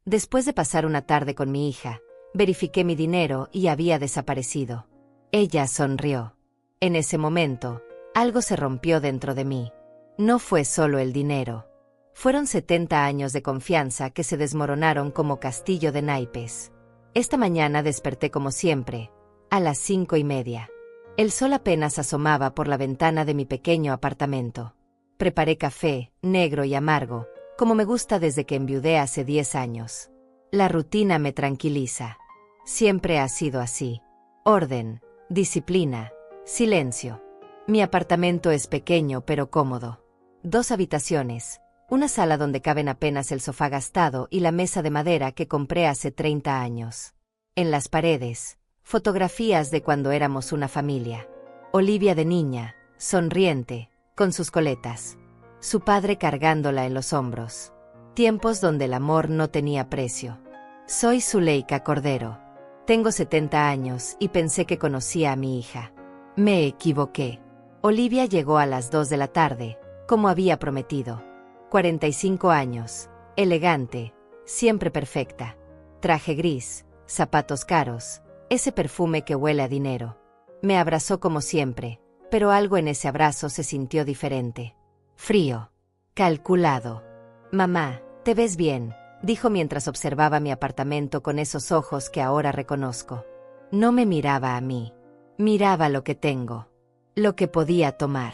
Después de pasar una tarde con mi hija, verifiqué mi dinero y había desaparecido. Ella sonrió. En ese momento, algo se rompió dentro de mí. No fue solo el dinero. Fueron 70 años de confianza que se desmoronaron como castillo de naipes. Esta mañana desperté como siempre, a las 5:30. El sol apenas asomaba por la ventana de mi pequeño apartamento. Preparé café, negro y amargo, como me gusta desde que enviudé hace 10 años. La rutina me tranquiliza. Siempre ha sido así. Orden, disciplina, silencio. Mi apartamento es pequeño pero cómodo. 2 habitaciones, una sala donde caben apenas el sofá gastado y la mesa de madera que compré hace 30 años. En las paredes, fotografías de cuando éramos una familia. Olivia de niña, sonriente, con sus coletas. Su padre cargándola en los hombros. Tiempos donde el amor no tenía precio. Soy Zuleika Cordero. Tengo 70 años y pensé que conocía a mi hija. Me equivoqué. Olivia llegó a las 2 de la tarde, como había prometido. 45 años, elegante, siempre perfecta. Traje gris, zapatos caros, ese perfume que huele a dinero. Me abrazó como siempre, pero algo en ese abrazo se sintió diferente. Frío. Calculado. Mamá, te ves bien, dijo mientras observaba mi apartamento con esos ojos que ahora reconozco. No me miraba a mí. Miraba lo que tengo. Lo que podía tomar.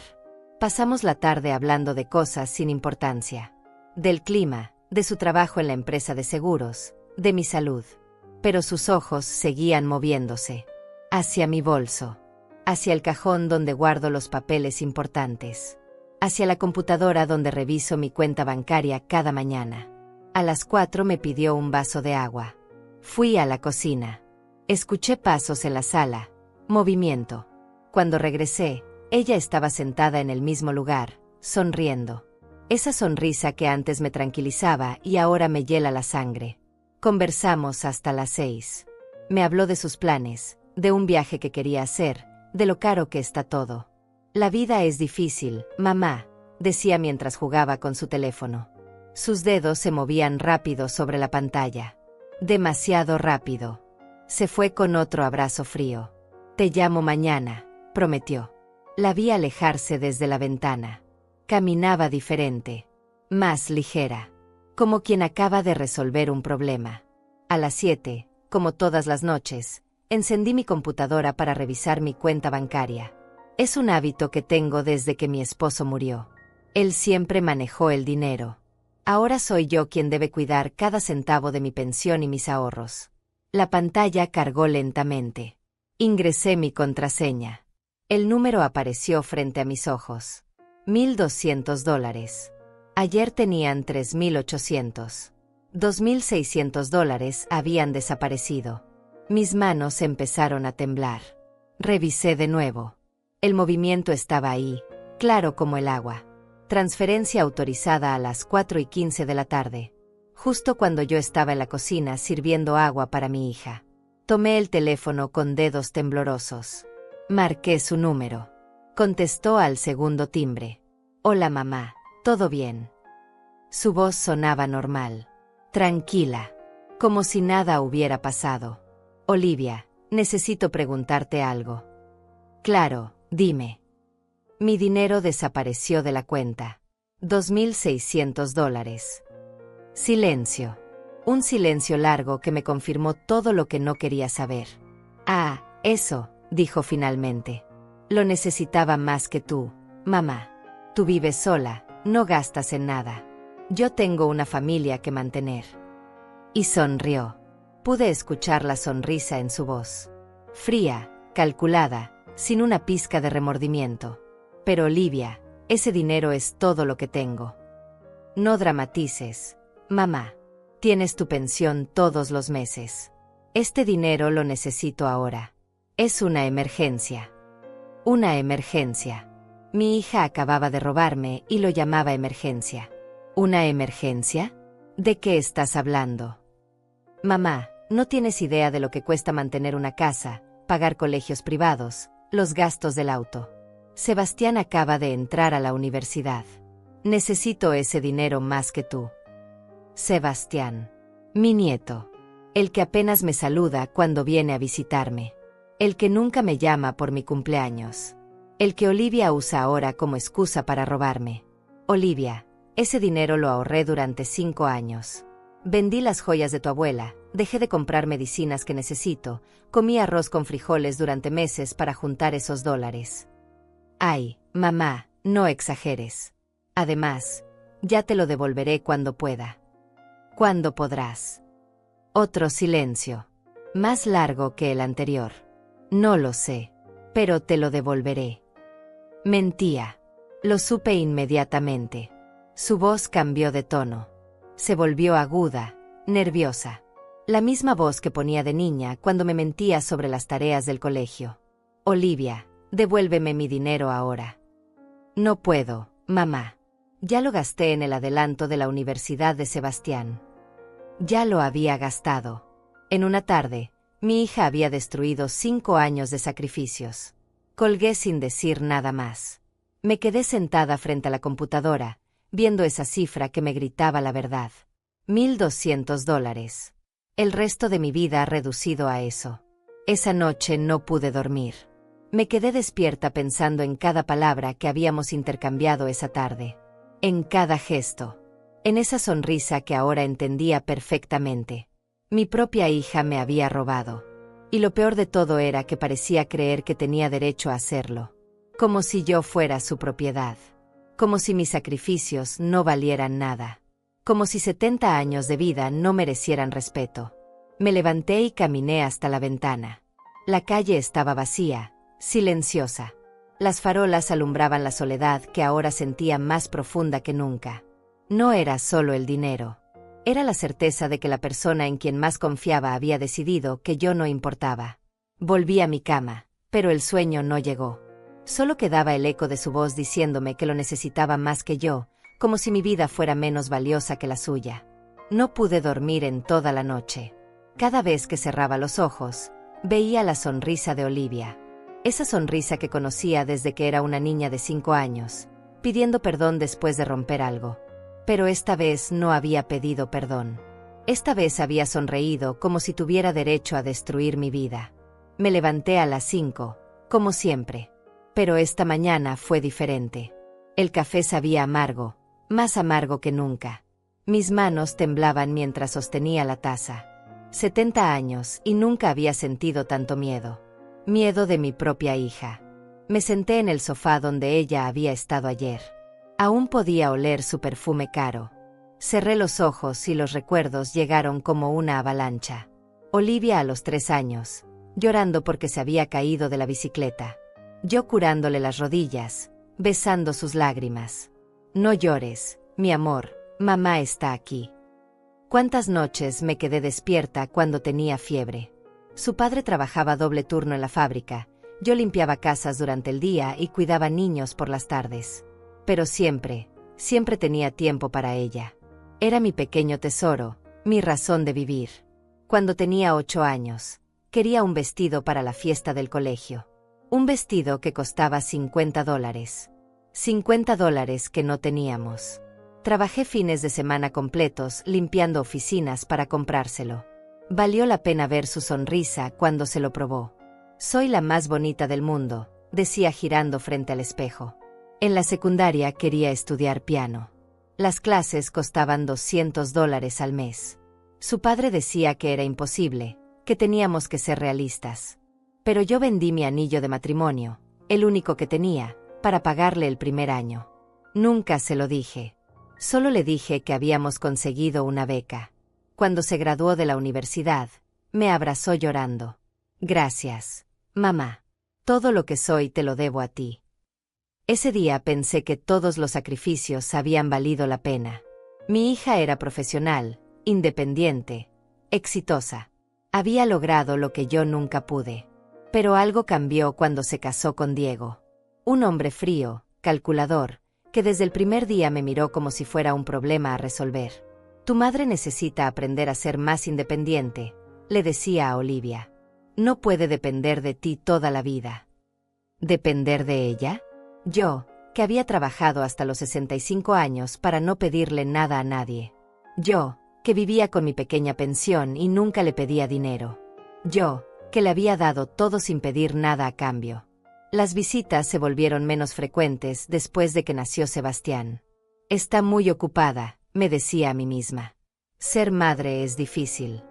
Pasamos la tarde hablando de cosas sin importancia. Del clima, de su trabajo en la empresa de seguros, de mi salud. Pero sus ojos seguían moviéndose. Hacia mi bolso. Hacia el cajón donde guardo los papeles importantes. Hacia la computadora donde reviso mi cuenta bancaria cada mañana. A las 4 me pidió un vaso de agua. Fui a la cocina. Escuché pasos en la sala. Movimiento. Cuando regresé, ella estaba sentada en el mismo lugar, sonriendo. Esa sonrisa que antes me tranquilizaba y ahora me hiela la sangre. Conversamos hasta las 6. Me habló de sus planes, de un viaje que quería hacer, de lo caro que está todo. La vida es difícil, mamá, decía mientras jugaba con su teléfono. Sus dedos se movían rápido sobre la pantalla. Demasiado rápido. Se fue con otro abrazo frío. Te llamo mañana, prometió. La vi alejarse desde la ventana. Caminaba diferente, más ligera, como quien acaba de resolver un problema. A las 7, como todas las noches, encendí mi computadora para revisar mi cuenta bancaria. Es un hábito que tengo desde que mi esposo murió. Él siempre manejó el dinero. Ahora soy yo quien debe cuidar cada centavo de mi pensión y mis ahorros. La pantalla cargó lentamente. Ingresé mi contraseña. El número apareció frente a mis ojos. $1,200. Ayer tenían 3,800. $2,600 habían desaparecido. Mis manos empezaron a temblar. Revisé de nuevo. El movimiento estaba ahí, claro como el agua. Transferencia autorizada a las 4:15 de la tarde. Justo cuando yo estaba en la cocina sirviendo agua para mi hija. Tomé el teléfono con dedos temblorosos. Marqué su número. Contestó al segundo timbre. Hola mamá, ¿todo bien? Su voz sonaba normal. Tranquila. Como si nada hubiera pasado. Olivia, necesito preguntarte algo. Claro, dime. Mi dinero desapareció de la cuenta. $2,600. Silencio. Un silencio largo que me confirmó todo lo que no quería saber. Ah, eso, dijo finalmente. Lo necesitaba más que tú, mamá. Tú vives sola, no gastas en nada. Yo tengo una familia que mantener. Y sonrió. Pude escuchar la sonrisa en su voz. Fría, calculada, sin una pizca de remordimiento. Pero Olivia, ese dinero es todo lo que tengo. No dramatices, mamá. Tienes tu pensión todos los meses. Este dinero lo necesito ahora. Es una emergencia. Una emergencia. Mi hija acababa de robarme y lo llamaba emergencia. ¿Una emergencia? ¿De qué estás hablando? Mamá, no tienes idea de lo que cuesta mantener una casa, pagar colegios privados, los gastos del auto. Sebastián acaba de entrar a la universidad. Necesito ese dinero más que tú. Sebastián. Mi nieto. El que apenas me saluda cuando viene a visitarme. El que nunca me llama por mi cumpleaños. El que Olivia usa ahora como excusa para robarme. Olivia, ese dinero lo ahorré durante 5 años. Vendí las joyas de tu abuela, dejé de comprar medicinas que necesito, comí arroz con frijoles durante meses para juntar esos dólares. Ay, mamá, no exageres. Además, ya te lo devolveré cuando pueda. ¿Cuándo podrás? Otro silencio. Más largo que el anterior. No lo sé, pero te lo devolveré. Mentía. Lo supe inmediatamente. Su voz cambió de tono. Se volvió aguda, nerviosa. La misma voz que ponía de niña cuando me mentía sobre las tareas del colegio. Olivia, devuélveme mi dinero ahora. No puedo, mamá. Ya lo gasté en el adelanto de la Universidad de Sebastián. Ya lo había gastado. En una tarde, mi hija había destruido 5 años de sacrificios. Colgué sin decir nada más. Me quedé sentada frente a la computadora, viendo esa cifra que me gritaba la verdad. $1,200. El resto de mi vida reducido a eso. Esa noche no pude dormir. Me quedé despierta pensando en cada palabra que habíamos intercambiado esa tarde. En cada gesto. En esa sonrisa que ahora entendía perfectamente. Mi propia hija me había robado. Y lo peor de todo era que parecía creer que tenía derecho a hacerlo. Como si yo fuera su propiedad. Como si mis sacrificios no valieran nada. Como si 70 años de vida no merecieran respeto. Me levanté y caminé hasta la ventana. La calle estaba vacía, silenciosa. Las farolas alumbraban la soledad que ahora sentía más profunda que nunca. No era solo el dinero. Era la certeza de que la persona en quien más confiaba había decidido que yo no importaba. Volví a mi cama, pero el sueño no llegó. Solo quedaba el eco de su voz diciéndome que lo necesitaba más que yo, como si mi vida fuera menos valiosa que la suya. No pude dormir en toda la noche. Cada vez que cerraba los ojos, veía la sonrisa de Olivia. Esa sonrisa que conocía desde que era una niña de 5 años, pidiendo perdón después de romper algo. Pero esta vez no había pedido perdón. Esta vez había sonreído como si tuviera derecho a destruir mi vida. Me levanté a las 5, como siempre. Pero esta mañana fue diferente. El café sabía amargo, más amargo que nunca. Mis manos temblaban mientras sostenía la taza. 70 años y nunca había sentido tanto miedo. Miedo de mi propia hija. Me senté en el sofá donde ella había estado ayer. Aún podía oler su perfume caro. Cerré los ojos y los recuerdos llegaron como una avalancha. Olivia a los 3 años, llorando porque se había caído de la bicicleta. Yo curándole las rodillas, besando sus lágrimas. No llores, mi amor, mamá está aquí. ¿Cuántas noches me quedé despierta cuando tenía fiebre? Su padre trabajaba doble turno en la fábrica, yo limpiaba casas durante el día y cuidaba niños por las tardes. Pero siempre tenía tiempo para ella. Era mi pequeño tesoro, mi razón de vivir. Cuando tenía 8 años, quería un vestido para la fiesta del colegio. Un vestido que costaba $50. $50 que no teníamos. Trabajé fines de semana completos limpiando oficinas para comprárselo. Valió la pena ver su sonrisa cuando se lo probó. Soy la más bonita del mundo, decía girando frente al espejo. En la secundaria quería estudiar piano. Las clases costaban $200 al mes. Su padre decía que era imposible, que teníamos que ser realistas. Pero yo vendí mi anillo de matrimonio, el único que tenía, para pagarle el primer año. Nunca se lo dije. Solo le dije que habíamos conseguido una beca. Cuando se graduó de la universidad, me abrazó llorando. Gracias, mamá. Todo lo que soy te lo debo a ti. Ese día pensé que todos los sacrificios habían valido la pena. Mi hija era profesional, independiente, exitosa. Había logrado lo que yo nunca pude. Pero algo cambió cuando se casó con Diego. Un hombre frío, calculador, que desde el primer día me miró como si fuera un problema a resolver. Tu madre necesita aprender a ser más independiente, le decía a Olivia. No puede depender de ti toda la vida. ¿Depender de ella? Yo, que había trabajado hasta los 65 años para no pedirle nada a nadie. Yo, que vivía con mi pequeña pensión y nunca le pedía dinero. Yo, que le había dado todo sin pedir nada a cambio. Las visitas se volvieron menos frecuentes después de que nació Sebastián. Está muy ocupada, me decía a mí misma. Ser madre es difícil.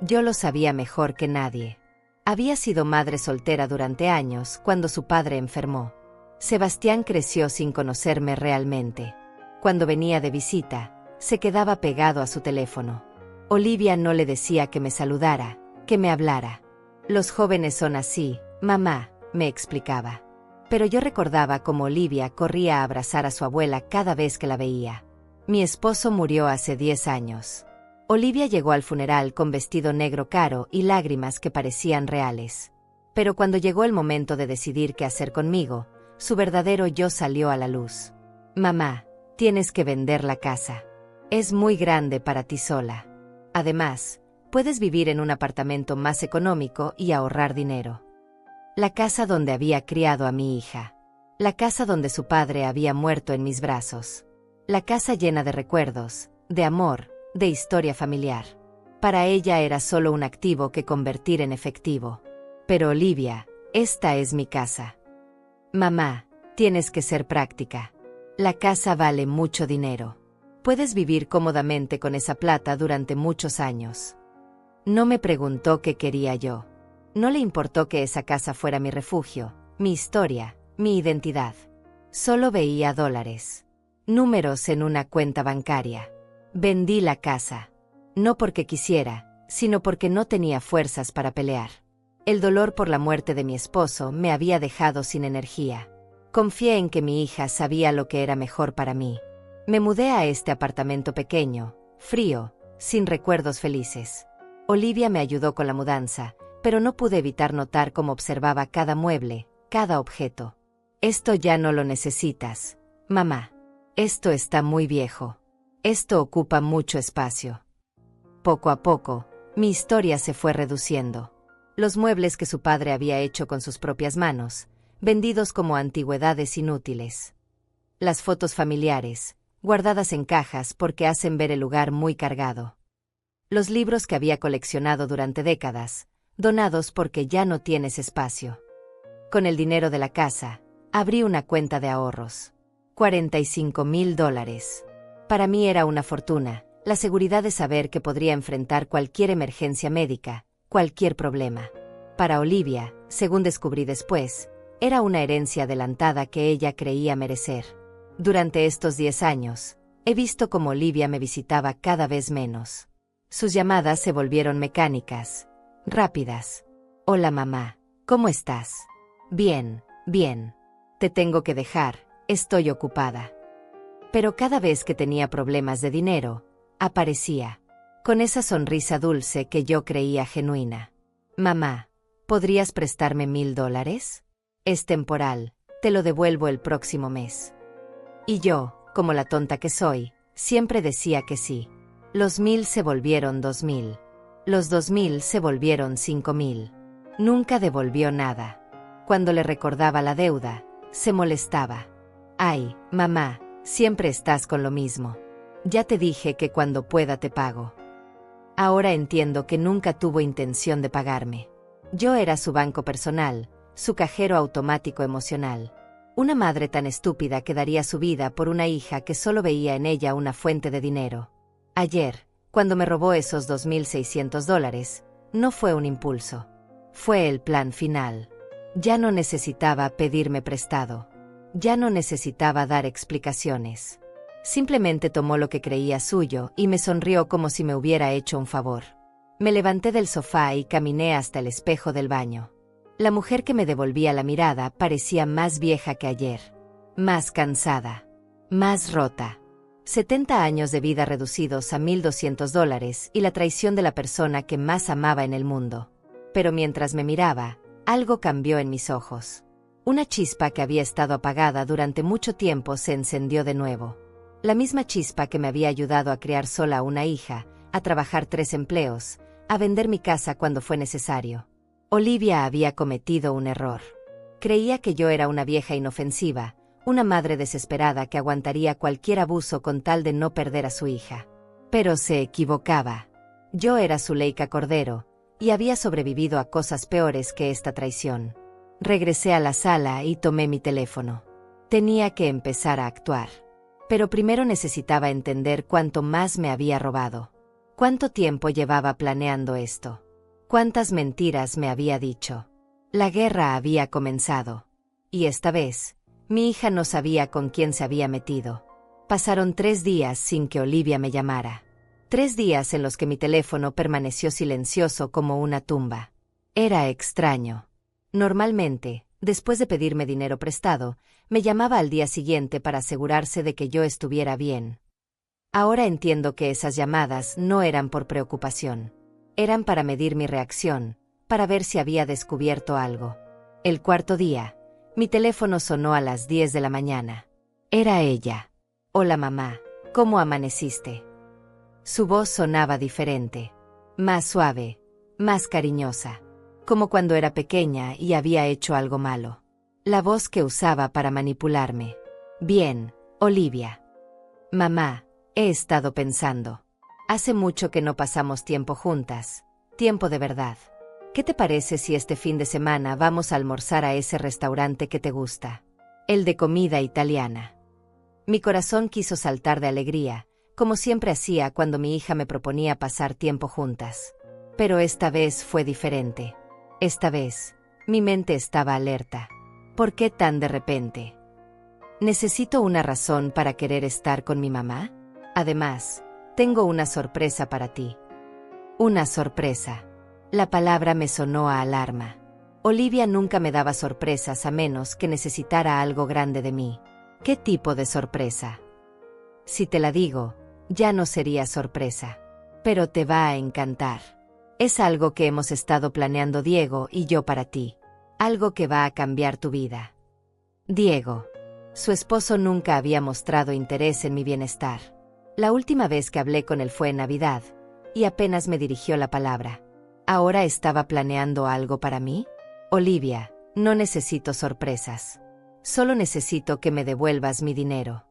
Yo lo sabía mejor que nadie. Había sido madre soltera durante años cuando su padre enfermó. Sebastián creció sin conocerme realmente. Cuando venía de visita, se quedaba pegado a su teléfono. Olivia no le decía que me saludara, que me hablara. Los jóvenes son así, mamá, me explicaba. Pero yo recordaba cómo Olivia corría a abrazar a su abuela cada vez que la veía. Mi esposo murió hace 10 años. Olivia llegó al funeral con vestido negro caro y lágrimas que parecían reales. Pero cuando llegó el momento de decidir qué hacer conmigo, su verdadero yo salió a la luz. Mamá, tienes que vender la casa. Es muy grande para ti sola. Además, puedes vivir en un apartamento más económico y ahorrar dinero. La casa donde había criado a mi hija. La casa donde su padre había muerto en mis brazos. La casa llena de recuerdos, de amor, de historia familiar. Para ella era solo un activo que convertir en efectivo. Pero Olivia, esta es mi casa. Mamá, tienes que ser práctica. La casa vale mucho dinero. Puedes vivir cómodamente con esa plata durante muchos años. No me preguntó qué quería yo. No le importó que esa casa fuera mi refugio, mi historia, mi identidad. Solo veía dólares. Números en una cuenta bancaria. Vendí la casa. No porque quisiera, sino porque no tenía fuerzas para pelear. El dolor por la muerte de mi esposo me había dejado sin energía. Confié en que mi hija sabía lo que era mejor para mí. Me mudé a este apartamento pequeño, frío, sin recuerdos felices. Olivia me ayudó con la mudanza, pero no pude evitar notar cómo observaba cada mueble, cada objeto. Esto ya no lo necesitas, mamá. Esto está muy viejo. Esto ocupa mucho espacio. Poco a poco, mi historia se fue reduciendo. Los muebles que su padre había hecho con sus propias manos, vendidos como antigüedades inútiles. Las fotos familiares, guardadas en cajas porque hacen ver el lugar muy cargado. Los libros que había coleccionado durante décadas, donados porque ya no tienes espacio. Con el dinero de la casa, abrí una cuenta de ahorros. $45,000. Para mí era una fortuna, la seguridad de saber que podría enfrentar cualquier emergencia médica, cualquier problema. Para Olivia, según descubrí después, era una herencia adelantada que ella creía merecer. Durante estos 10 años, he visto cómo Olivia me visitaba cada vez menos. Sus llamadas se volvieron mecánicas, rápidas. Hola mamá, ¿cómo estás? Bien, bien. Te tengo que dejar, estoy ocupada. Pero cada vez que tenía problemas de dinero, aparecía, con esa sonrisa dulce que yo creía genuina. Mamá, ¿podrías prestarme $1,000? Es temporal, te lo devuelvo el próximo mes. Y yo, como la tonta que soy, siempre decía que sí. Los 1,000 se volvieron 2,000. Los 2,000 se volvieron 5,000. Nunca devolvió nada. Cuando le recordaba la deuda, se molestaba. Ay, mamá, siempre estás con lo mismo. Ya te dije que cuando pueda te pago. Ahora entiendo que nunca tuvo intención de pagarme. Yo era su banco personal, su cajero automático emocional. Una madre tan estúpida que daría su vida por una hija que solo veía en ella una fuente de dinero. Ayer, cuando me robó esos $2,600, no fue un impulso. Fue el plan final. Ya no necesitaba pedirme prestado. Ya no necesitaba dar explicaciones. Simplemente tomó lo que creía suyo y me sonrió como si me hubiera hecho un favor. Me levanté del sofá y caminé hasta el espejo del baño. La mujer que me devolvía la mirada parecía más vieja que ayer. Más cansada. Más rota. 70 años de vida reducidos a $1,200 y la traición de la persona que más amaba en el mundo. Pero mientras me miraba, algo cambió en mis ojos. Una chispa que había estado apagada durante mucho tiempo se encendió de nuevo. La misma chispa que me había ayudado a criar sola a una hija, a trabajar 3 empleos, a vender mi casa cuando fue necesario. Olivia había cometido un error. Creía que yo era una vieja inofensiva, una madre desesperada que aguantaría cualquier abuso con tal de no perder a su hija. Pero se equivocaba. Yo era Zuleika Cordero, y había sobrevivido a cosas peores que esta traición. Regresé a la sala y tomé mi teléfono. Tenía que empezar a actuar. Pero primero necesitaba entender cuánto más me había robado. ¿Cuánto tiempo llevaba planeando esto? ¿Cuántas mentiras me había dicho? La guerra había comenzado. Y esta vez, mi hija no sabía con quién se había metido. Pasaron 3 días sin que Olivia me llamara. 3 días en los que mi teléfono permaneció silencioso como una tumba. Era extraño. Normalmente, después de pedirme dinero prestado, me llamaba al día siguiente para asegurarse de que yo estuviera bien. Ahora entiendo que esas llamadas no eran por preocupación. Eran para medir mi reacción, para ver si había descubierto algo. El 4.º día, mi teléfono sonó a las 10 de la mañana. Era ella. Hola mamá, ¿cómo amaneciste? Su voz sonaba diferente. Más suave, más cariñosa. Como cuando era pequeña y había hecho algo malo. La voz que usaba para manipularme. Bien, Olivia. Mamá, he estado pensando. Hace mucho que no pasamos tiempo juntas. Tiempo de verdad. ¿Qué te parece si este fin de semana vamos a almorzar a ese restaurante que te gusta? El de comida italiana. Mi corazón quiso saltar de alegría, como siempre hacía cuando mi hija me proponía pasar tiempo juntas. Pero esta vez fue diferente. Esta vez, mi mente estaba alerta. ¿Por qué tan de repente? ¿Necesito una razón para querer estar con mi mamá? Además, tengo una sorpresa para ti. Una sorpresa. La palabra me sonó a alarma. Olivia nunca me daba sorpresas a menos que necesitara algo grande de mí. ¿Qué tipo de sorpresa? Si te la digo, ya no sería sorpresa. Pero te va a encantar. Es algo que hemos estado planeando Diego y yo para ti. Algo que va a cambiar tu vida. Diego. Su esposo nunca había mostrado interés en mi bienestar. La última vez que hablé con él fue en Navidad, y apenas me dirigió la palabra. ¿Ahora estaba planeando algo para mí? Olivia, no necesito sorpresas. Solo necesito que me devuelvas mi dinero.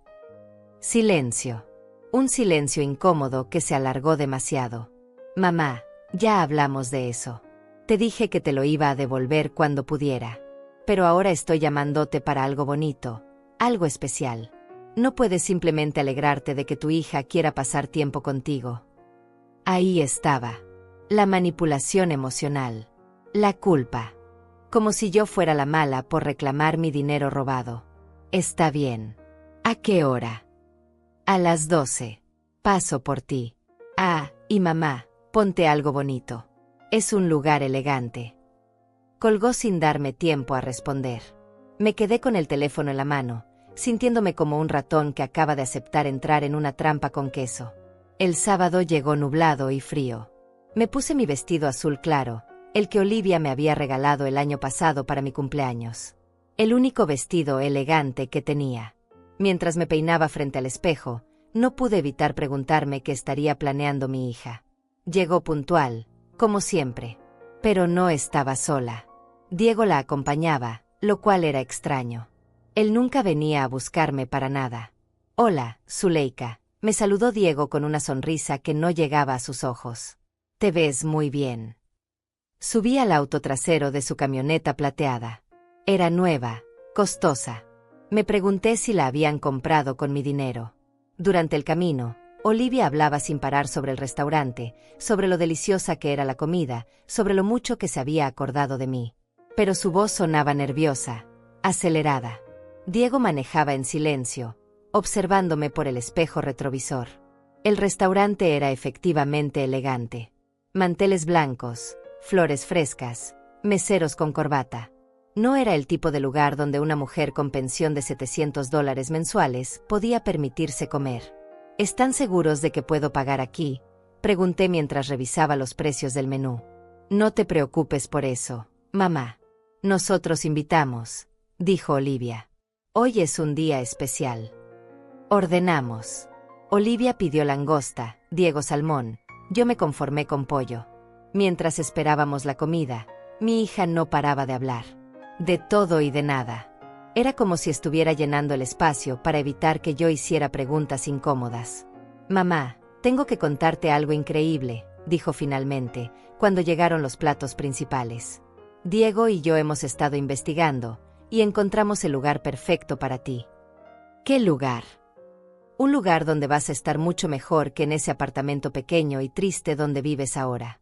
Silencio. Un silencio incómodo que se alargó demasiado. Mamá, ya hablamos de eso. Te dije que te lo iba a devolver cuando pudiera. Pero ahora estoy llamándote para algo bonito, algo especial. No puedes simplemente alegrarte de que tu hija quiera pasar tiempo contigo. Ahí estaba. La manipulación emocional. La culpa. Como si yo fuera la mala por reclamar mi dinero robado. Está bien. ¿A qué hora? A las 12. Paso por ti. Ah, y mamá, ponte algo bonito. Es un lugar elegante. Colgó sin darme tiempo a responder. Me quedé con el teléfono en la mano, sintiéndome como un ratón que acaba de aceptar entrar en una trampa con queso. El sábado llegó nublado y frío. Me puse mi vestido azul claro, el que Olivia me había regalado el año pasado para mi cumpleaños. El único vestido elegante que tenía. Mientras me peinaba frente al espejo, no pude evitar preguntarme qué estaría planeando mi hija. Llegó puntual, como siempre. Pero no estaba sola. Diego la acompañaba, lo cual era extraño. Él nunca venía a buscarme para nada. Hola, Zuleika, me saludó Diego con una sonrisa que no llegaba a sus ojos. Te ves muy bien. Subí al auto trasero de su camioneta plateada. Era nueva, costosa. Me pregunté si la habían comprado con mi dinero. Durante el camino, Olivia hablaba sin parar sobre el restaurante, sobre lo deliciosa que era la comida, sobre lo mucho que se había acordado de mí. Pero su voz sonaba nerviosa, acelerada. Diego manejaba en silencio, observándome por el espejo retrovisor. El restaurante era efectivamente elegante. Manteles blancos, flores frescas, meseros con corbata. No era el tipo de lugar donde una mujer con pensión de $700 mensuales podía permitirse comer. ¿Están seguros de que puedo pagar aquí?, pregunté mientras revisaba los precios del menú. No te preocupes por eso, mamá. Nosotros invitamos, dijo Olivia. Hoy es un día especial. Ordenamos. Olivia pidió langosta, Diego salmón, yo me conformé con pollo. Mientras esperábamos la comida, mi hija no paraba de hablar. De todo y de nada. Era como si estuviera llenando el espacio para evitar que yo hiciera preguntas incómodas. Mamá, Tengo que contarte algo increíble, dijo finalmente, cuando llegaron los platos principales. Diego y yo hemos estado investigando, y encontramos el lugar perfecto para ti. ¿Qué lugar? Un lugar donde vas a estar mucho mejor que en ese apartamento pequeño y triste donde vives ahora.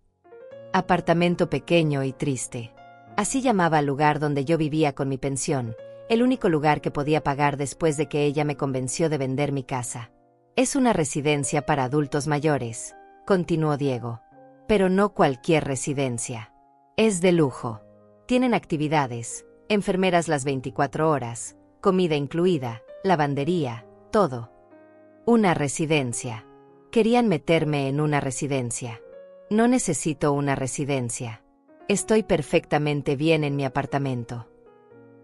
Apartamento pequeño y triste. Así llamaba al lugar donde yo vivía con mi pensión, el único lugar que podía pagar después de que ella me convenció de vender mi casa. Es una residencia para adultos mayores, continuó Diego. Pero no cualquier residencia. Es de lujo. Tienen actividades, enfermeras las 24 horas, comida incluida, lavandería, todo. Una residencia. Querían meterme en una residencia. No necesito una residencia. Estoy perfectamente bien en mi apartamento.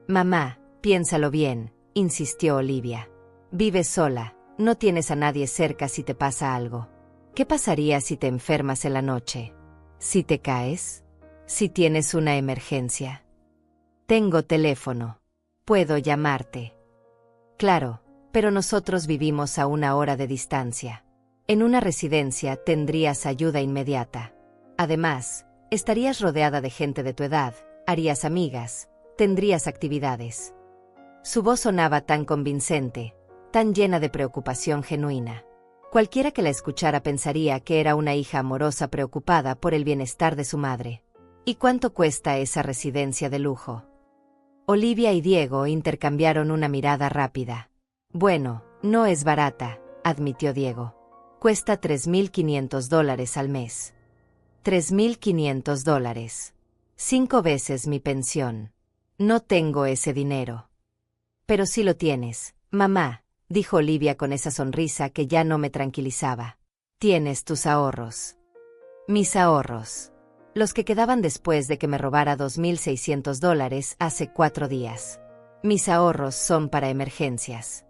Mamá, piénsalo bien, insistió Olivia. Vives sola, no tienes a nadie cerca si te pasa algo. ¿Qué pasaría si te enfermas en la noche? ¿Si te caes? ¿Si tienes una emergencia? Tengo teléfono. Puedo llamarte. Claro, pero nosotros vivimos a 1 hora de distancia. En una residencia tendrías ayuda inmediata. Además, estarías rodeada de gente de tu edad, harías amigas, tendrías actividades. Su voz sonaba tan convincente, tan llena de preocupación genuina. Cualquiera que la escuchara pensaría que era una hija amorosa preocupada por el bienestar de su madre. ¿Y cuánto cuesta esa residencia de lujo? Olivia y Diego intercambiaron una mirada rápida. Bueno, no es barata, admitió Diego. Cuesta $3.500 al mes. $3.500. 5 veces mi pensión. No tengo ese dinero. Pero sí lo tienes, mamá, dijo Olivia con esa sonrisa que ya no me tranquilizaba. Tienes tus ahorros. Mis ahorros. Los que quedaban después de que me robara $2.600 hace 4 días. Mis ahorros son para emergencias.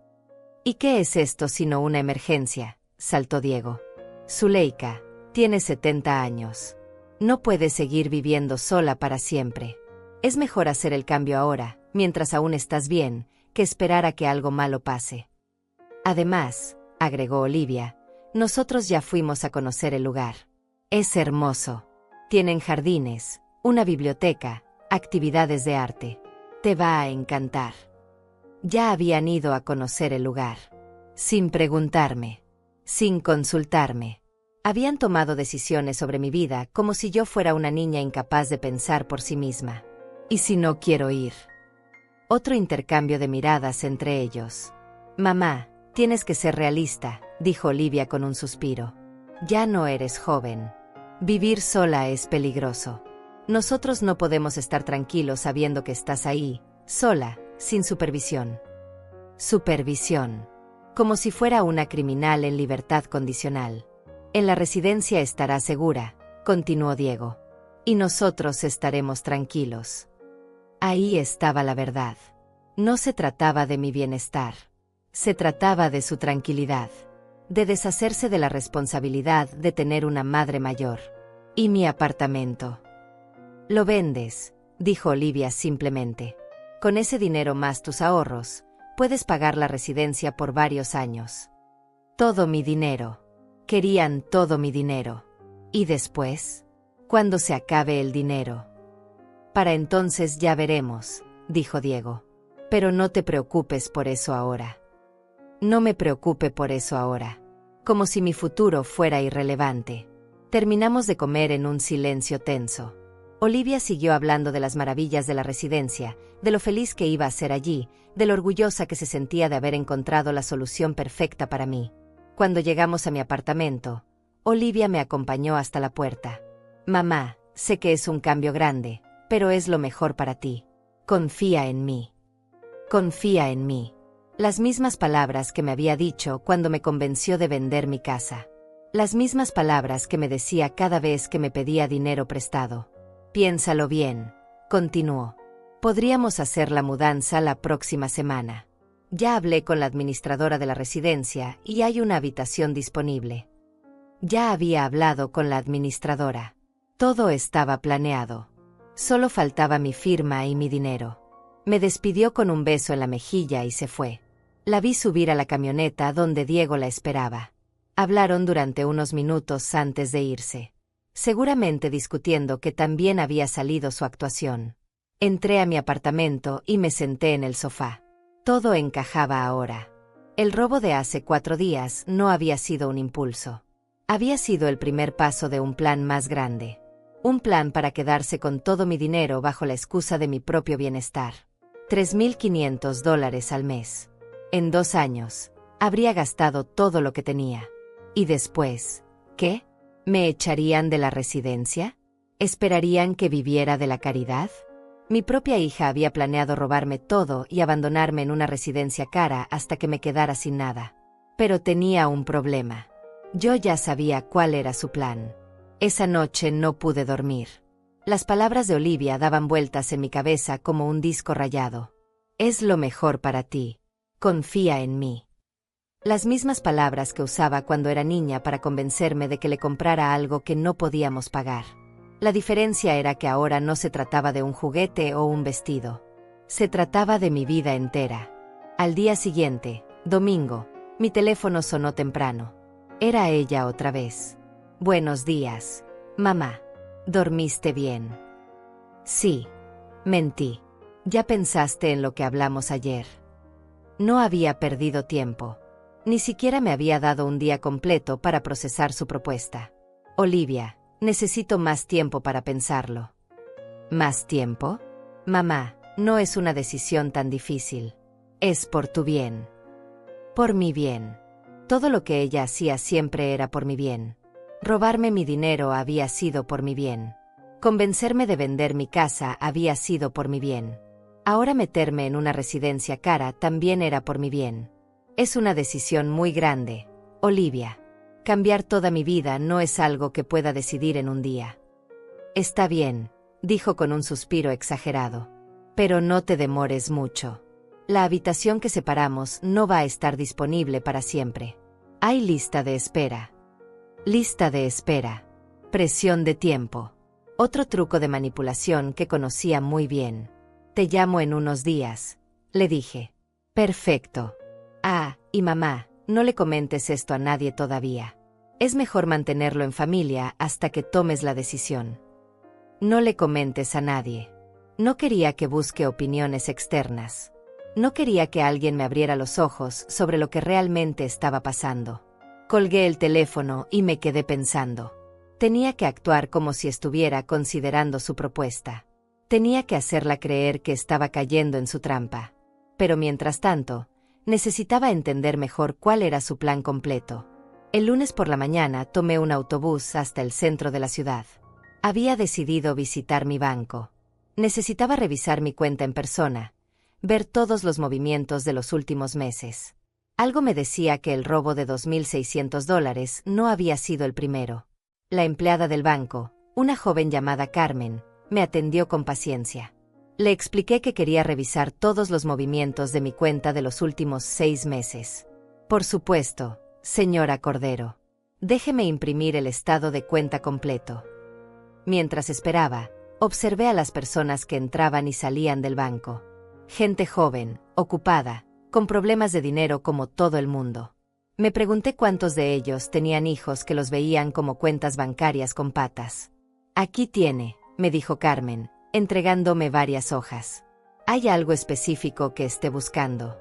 ¿Y qué es esto sino una emergencia?, saltó Diego. Zuleika, tiene 70 años. No puede seguir viviendo sola para siempre. Es mejor hacer el cambio ahora, mientras aún estás bien, que esperar a que algo malo pase. Además, agregó Olivia, nosotros ya fuimos a conocer el lugar. Es hermoso. Tienen jardines, una biblioteca, actividades de arte. Te va a encantar. Ya habían ido a conocer el lugar. Sin preguntarme. Sin consultarme. Habían tomado decisiones sobre mi vida como si yo fuera una niña incapaz de pensar por sí misma. ¿Y si no quiero ir? Otro intercambio de miradas entre ellos. Mamá, tienes que ser realista, dijo Olivia con un suspiro. Ya no eres joven. Vivir sola es peligroso. Nosotros no podemos estar tranquilos sabiendo que estás ahí, sola, sin supervisión. Supervisión. Como si fuera una criminal en libertad condicional. En la residencia estará segura, continuó Diego. Y nosotros estaremos tranquilos. Ahí estaba la verdad. No se trataba de mi bienestar. Se trataba de su tranquilidad. De deshacerse de la responsabilidad de tener una madre mayor. ¿Y mi apartamento? Lo vendes, dijo Olivia simplemente. Con ese dinero más tus ahorros, puedes pagar la residencia por varios años. Todo mi dinero. Querían todo mi dinero. ¿Y después? ¿Cuándo se acabe el dinero? Para entonces ya veremos, dijo Diego. Pero no te preocupes por eso ahora. No me preocupe por eso ahora. Como si mi futuro fuera irrelevante. Terminamos de comer en un silencio tenso. Olivia siguió hablando de las maravillas de la residencia, de lo feliz que iba a ser allí, de lo orgullosa que se sentía de haber encontrado la solución perfecta para mí. Cuando llegamos a mi apartamento, Olivia me acompañó hasta la puerta. Mamá, sé que es un cambio grande, pero es lo mejor para ti. Confía en mí. Confía en mí. Las mismas palabras que me había dicho cuando me convenció de vender mi casa. Las mismas palabras que me decía cada vez que me pedía dinero prestado. Piénsalo bien, continuó. Podríamos hacer la mudanza la próxima semana. Ya hablé con la administradora de la residencia y hay una habitación disponible. Ya había hablado con la administradora. Todo estaba planeado. Solo faltaba mi firma y mi dinero. Me despidió con un beso en la mejilla y se fue. La vi subir a la camioneta donde Diego la esperaba. Hablaron durante unos minutos antes de irse, seguramente discutiendo que también había salido su actuación. Entré a mi apartamento y me senté en el sofá. Todo encajaba ahora. El robo de hace 4 días no había sido un impulso. Había sido el primer paso de un plan más grande. Un plan para quedarse con todo mi dinero bajo la excusa de mi propio bienestar. $3.500 al mes. En 2 años, habría gastado todo lo que tenía. ¿Y después, qué? ¿Me echarían de la residencia? ¿Esperarían que viviera de la caridad? Mi propia hija había planeado robarme todo y abandonarme en una residencia cara hasta que me quedara sin nada. Pero tenía un problema. Yo ya sabía cuál era su plan. Esa noche no pude dormir. Las palabras de Olivia daban vueltas en mi cabeza como un disco rayado. Es lo mejor para ti. Confía en mí. Las mismas palabras que usaba cuando era niña para convencerme de que le comprara algo que no podíamos pagar. La diferencia era que ahora no se trataba de un juguete o un vestido. Se trataba de mi vida entera. Al día siguiente, domingo, mi teléfono sonó temprano. Era ella otra vez. Buenos días, mamá. ¿Dormiste bien? Sí. Mentí. ¿Ya pensaste en lo que hablamos ayer? No había perdido tiempo. Ni siquiera me había dado un día completo para procesar su propuesta. Olivia, necesito más tiempo para pensarlo. ¿Más tiempo? Mamá, no es una decisión tan difícil. Es por tu bien. Por mi bien. Todo lo que ella hacía siempre era por mi bien. Robarme mi dinero había sido por mi bien. Convencerme de vender mi casa había sido por mi bien. Ahora meterme en una residencia cara también era por mi bien. Es una decisión muy grande, Olivia. Cambiar toda mi vida no es algo que pueda decidir en un día. Está bien, dijo con un suspiro exagerado. Pero no te demores mucho. La habitación que separamos no va a estar disponible para siempre. Hay lista de espera. Lista de espera. Presión de tiempo. Otro truco de manipulación que conocía muy bien. Te llamo en unos días, le dije. Perfecto. Ah, y mamá, no le comentes esto a nadie todavía. Es mejor mantenerlo en familia hasta que tomes la decisión. No le comentes a nadie. No quería que busque opiniones externas. No quería que alguien me abriera los ojos sobre lo que realmente estaba pasando. Colgué el teléfono y me quedé pensando. Tenía que actuar como si estuviera considerando su propuesta. Tenía que hacerla creer que estaba cayendo en su trampa. Pero mientras tanto, necesitaba entender mejor cuál era su plan completo. El lunes por la mañana tomé un autobús hasta el centro de la ciudad. Había decidido visitar mi banco. Necesitaba revisar mi cuenta en persona, ver todos los movimientos de los últimos meses. Algo me decía que el robo de $2.600 no había sido el primero. La empleada del banco, una joven llamada Carmen, me atendió con paciencia. Le expliqué que quería revisar todos los movimientos de mi cuenta de los últimos 6 meses. Por supuesto, señora Cordero. Déjeme imprimir el estado de cuenta completo. Mientras esperaba, observé a las personas que entraban y salían del banco. Gente joven, ocupada, con problemas de dinero como todo el mundo. Me pregunté cuántos de ellos tenían hijos que los veían como cuentas bancarias con patas. Aquí tiene, me dijo Carmen, entregándome varias hojas. ¿Hay algo específico que esté buscando?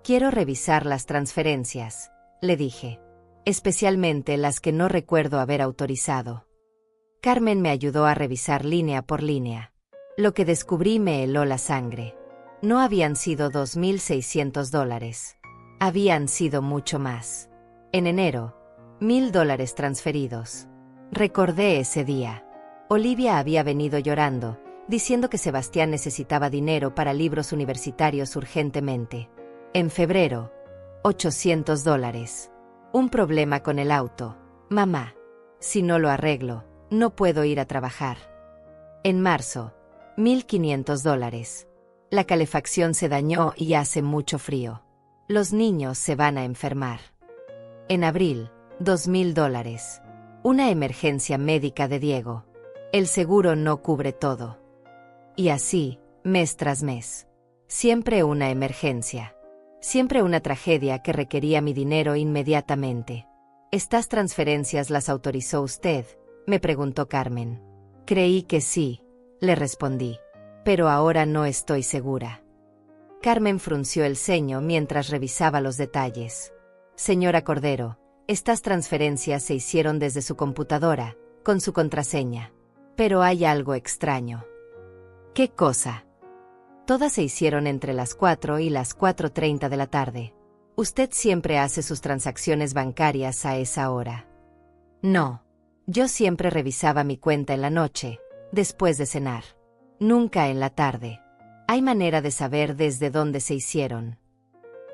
Quiero revisar las transferencias, le dije. Especialmente las que no recuerdo haber autorizado. Carmen me ayudó a revisar línea por línea. Lo que descubrí me heló la sangre. No habían sido $2.600. Habían sido mucho más. En enero, $1.000 transferidos. Recordé ese día. Olivia había venido llorando, diciendo que Sebastián necesitaba dinero para libros universitarios urgentemente. En febrero, $800. Un problema con el auto. Mamá, si no lo arreglo, no puedo ir a trabajar. En marzo, $1.500. La calefacción se dañó y hace mucho frío. Los niños se van a enfermar. En abril, $2.000. Una emergencia médica de Diego. El seguro no cubre todo. Y así, mes tras mes. Siempre una emergencia. Siempre una tragedia que requería mi dinero inmediatamente. ¿Estas transferencias las autorizó usted?, me preguntó Carmen. Creí que sí, le respondí. Pero ahora no estoy segura. Carmen frunció el ceño mientras revisaba los detalles. Señora Cordero, estas transferencias se hicieron desde su computadora, con su contraseña. Pero hay algo extraño. ¿Qué cosa? Todas se hicieron entre las 4 y las 4:30 de la tarde. Usted siempre hace sus transacciones bancarias a esa hora. No. Yo siempre revisaba mi cuenta en la noche, después de cenar. Nunca en la tarde. ¿Hay manera de saber desde dónde se hicieron?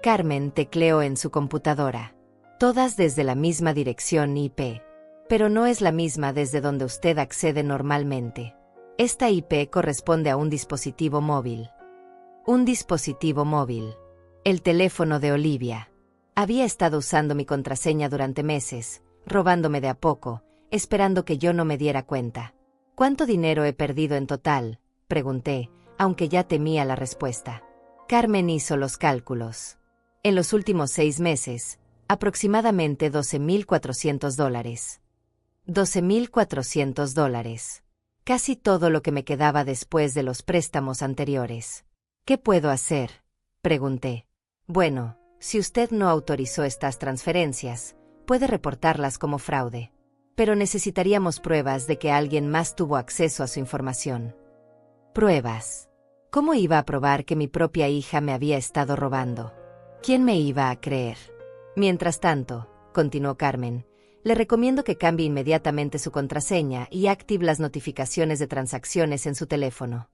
Carmen tecleó en su computadora. Todas desde la misma dirección IP. Pero no es la misma desde donde usted accede normalmente. Esta IP corresponde a un dispositivo móvil. Un dispositivo móvil. El teléfono de Olivia. Había estado usando mi contraseña durante meses, robándome de a poco, esperando que yo no me diera cuenta. ¿Cuánto dinero he perdido en total?, pregunté, aunque ya temía la respuesta. Carmen hizo los cálculos. En los últimos 6 meses, aproximadamente $12,400. $12,400. Casi todo lo que me quedaba después de los préstamos anteriores. ¿Qué puedo hacer?, pregunté. Bueno, si usted no autorizó estas transferencias, puede reportarlas como fraude. Pero necesitaríamos pruebas de que alguien más tuvo acceso a su información. ¿Pruebas? ¿Cómo iba a probar que mi propia hija me había estado robando? ¿Quién me iba a creer? Mientras tanto, continuó Carmen, le recomiendo que cambie inmediatamente su contraseña y active las notificaciones de transacciones en su teléfono.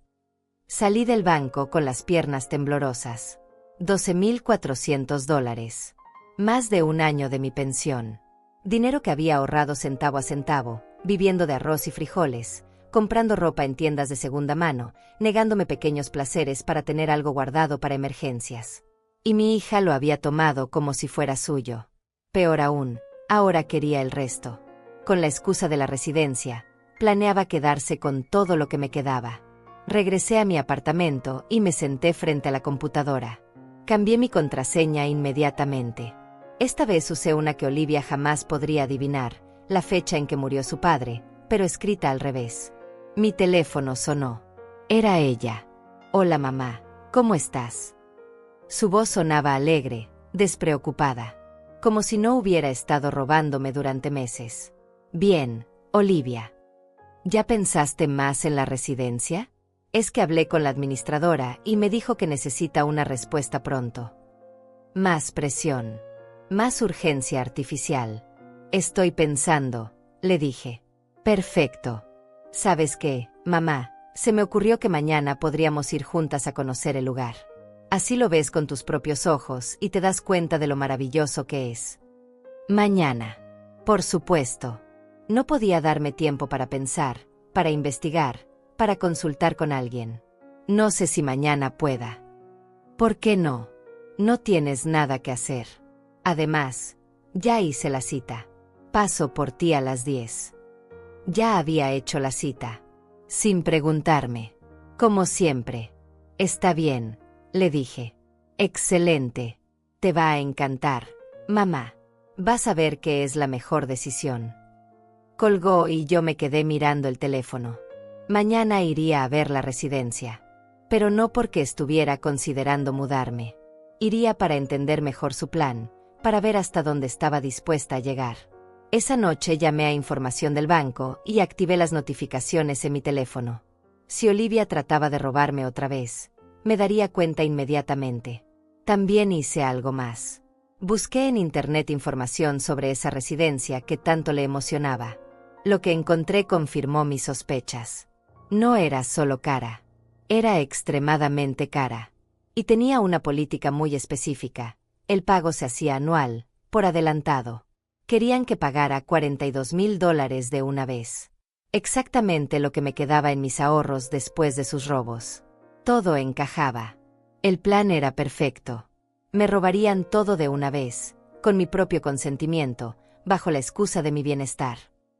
Salí del banco con las piernas temblorosas. $12,400. Más de un año de mi pensión. Dinero que había ahorrado centavo a centavo, viviendo de arroz y frijoles, comprando ropa en tiendas de segunda mano, negándome pequeños placeres para tener algo guardado para emergencias. Y mi hija lo había tomado como si fuera suyo. Peor aún, ahora quería el resto. Con la excusa de la residencia, planeaba quedarse con todo lo que me quedaba. Regresé a mi apartamento y me senté frente a la computadora. Cambié mi contraseña inmediatamente. Esta vez usé una que Olivia jamás podría adivinar, la fecha en que murió su padre, pero escrita al revés. Mi teléfono sonó. Era ella. Hola mamá, ¿cómo estás? Su voz sonaba alegre, despreocupada, como si no hubiera estado robándome durante meses. Bien, Olivia. ¿Ya pensaste más en la residencia? Es que hablé con la administradora y me dijo que necesita una respuesta pronto. Más presión. Más urgencia artificial. Estoy pensando, le dije. Perfecto. ¿Sabes qué, mamá? Se me ocurrió que mañana podríamos ir juntas a conocer el lugar. Así lo ves con tus propios ojos y te das cuenta de lo maravilloso que es. Mañana. Por supuesto. No podía darme tiempo para pensar, para investigar, para consultar con alguien. No sé si mañana pueda. ¿Por qué no? No tienes nada que hacer. Además, ya hice la cita. Paso por ti a las 10. Ya había hecho la cita. Sin preguntarme. Como siempre. Está bien, le dije. Excelente. Te va a encantar, mamá. Vas a ver que es la mejor decisión. Colgó y yo me quedé mirando el teléfono. Mañana iría a ver la residencia. Pero no porque estuviera considerando mudarme. Iría para entender mejor su plan, para ver hasta dónde estaba dispuesta a llegar. Esa noche llamé a información del banco y activé las notificaciones en mi teléfono. Si Olivia trataba de robarme otra vez, me daría cuenta inmediatamente. También hice algo más. Busqué en internet información sobre esa residencia que tanto le emocionaba. Lo que encontré confirmó mis sospechas. No era solo cara. Era extremadamente cara. Y tenía una política muy específica. El pago se hacía anual, por adelantado. Querían que pagara $42,000 de una vez. Exactamente lo que me quedaba en mis ahorros después de sus robos. Todo encajaba. El plan era perfecto. Me robarían todo de una vez, con mi propio consentimiento, bajo la excusa de mi bienestar.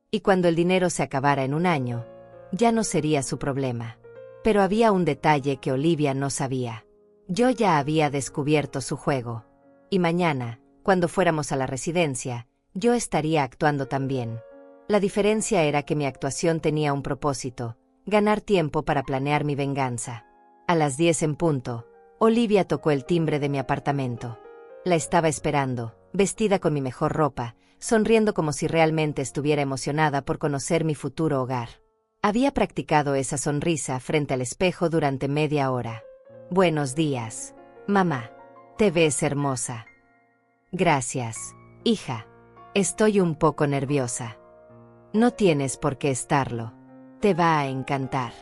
Y cuando el dinero se acabara en un año, ya no sería su problema. Pero había un detalle que Olivia no sabía. Yo ya había descubierto su juego. Y mañana, cuando fuéramos a la residencia, yo estaría actuando también. La diferencia era que mi actuación tenía un propósito: ganar tiempo para planear mi venganza. A las 10 en punto, Olivia tocó el timbre de mi apartamento. La estaba esperando, vestida con mi mejor ropa, sonriendo como si realmente estuviera emocionada por conocer mi futuro hogar. Había practicado esa sonrisa frente al espejo durante media hora. «Buenos días, mamá. Te ves hermosa». «Gracias, hija. Estoy un poco nerviosa». «No tienes por qué estarlo. Te va a encantar».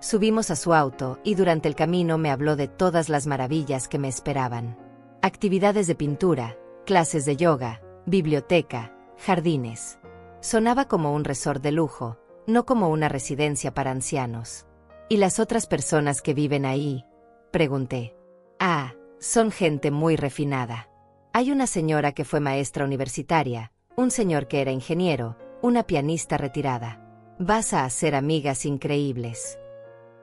Subimos a su auto y durante el camino me habló de todas las maravillas que me esperaban. Actividades de pintura, clases de yoga, biblioteca, jardines. Sonaba como un resort de lujo, no como una residencia para ancianos. ¿Y las otras personas que viven ahí?, pregunté. «Ah, son gente muy refinada. Hay una señora que fue maestra universitaria, un señor que era ingeniero, una pianista retirada. Vas a hacer amigas increíbles.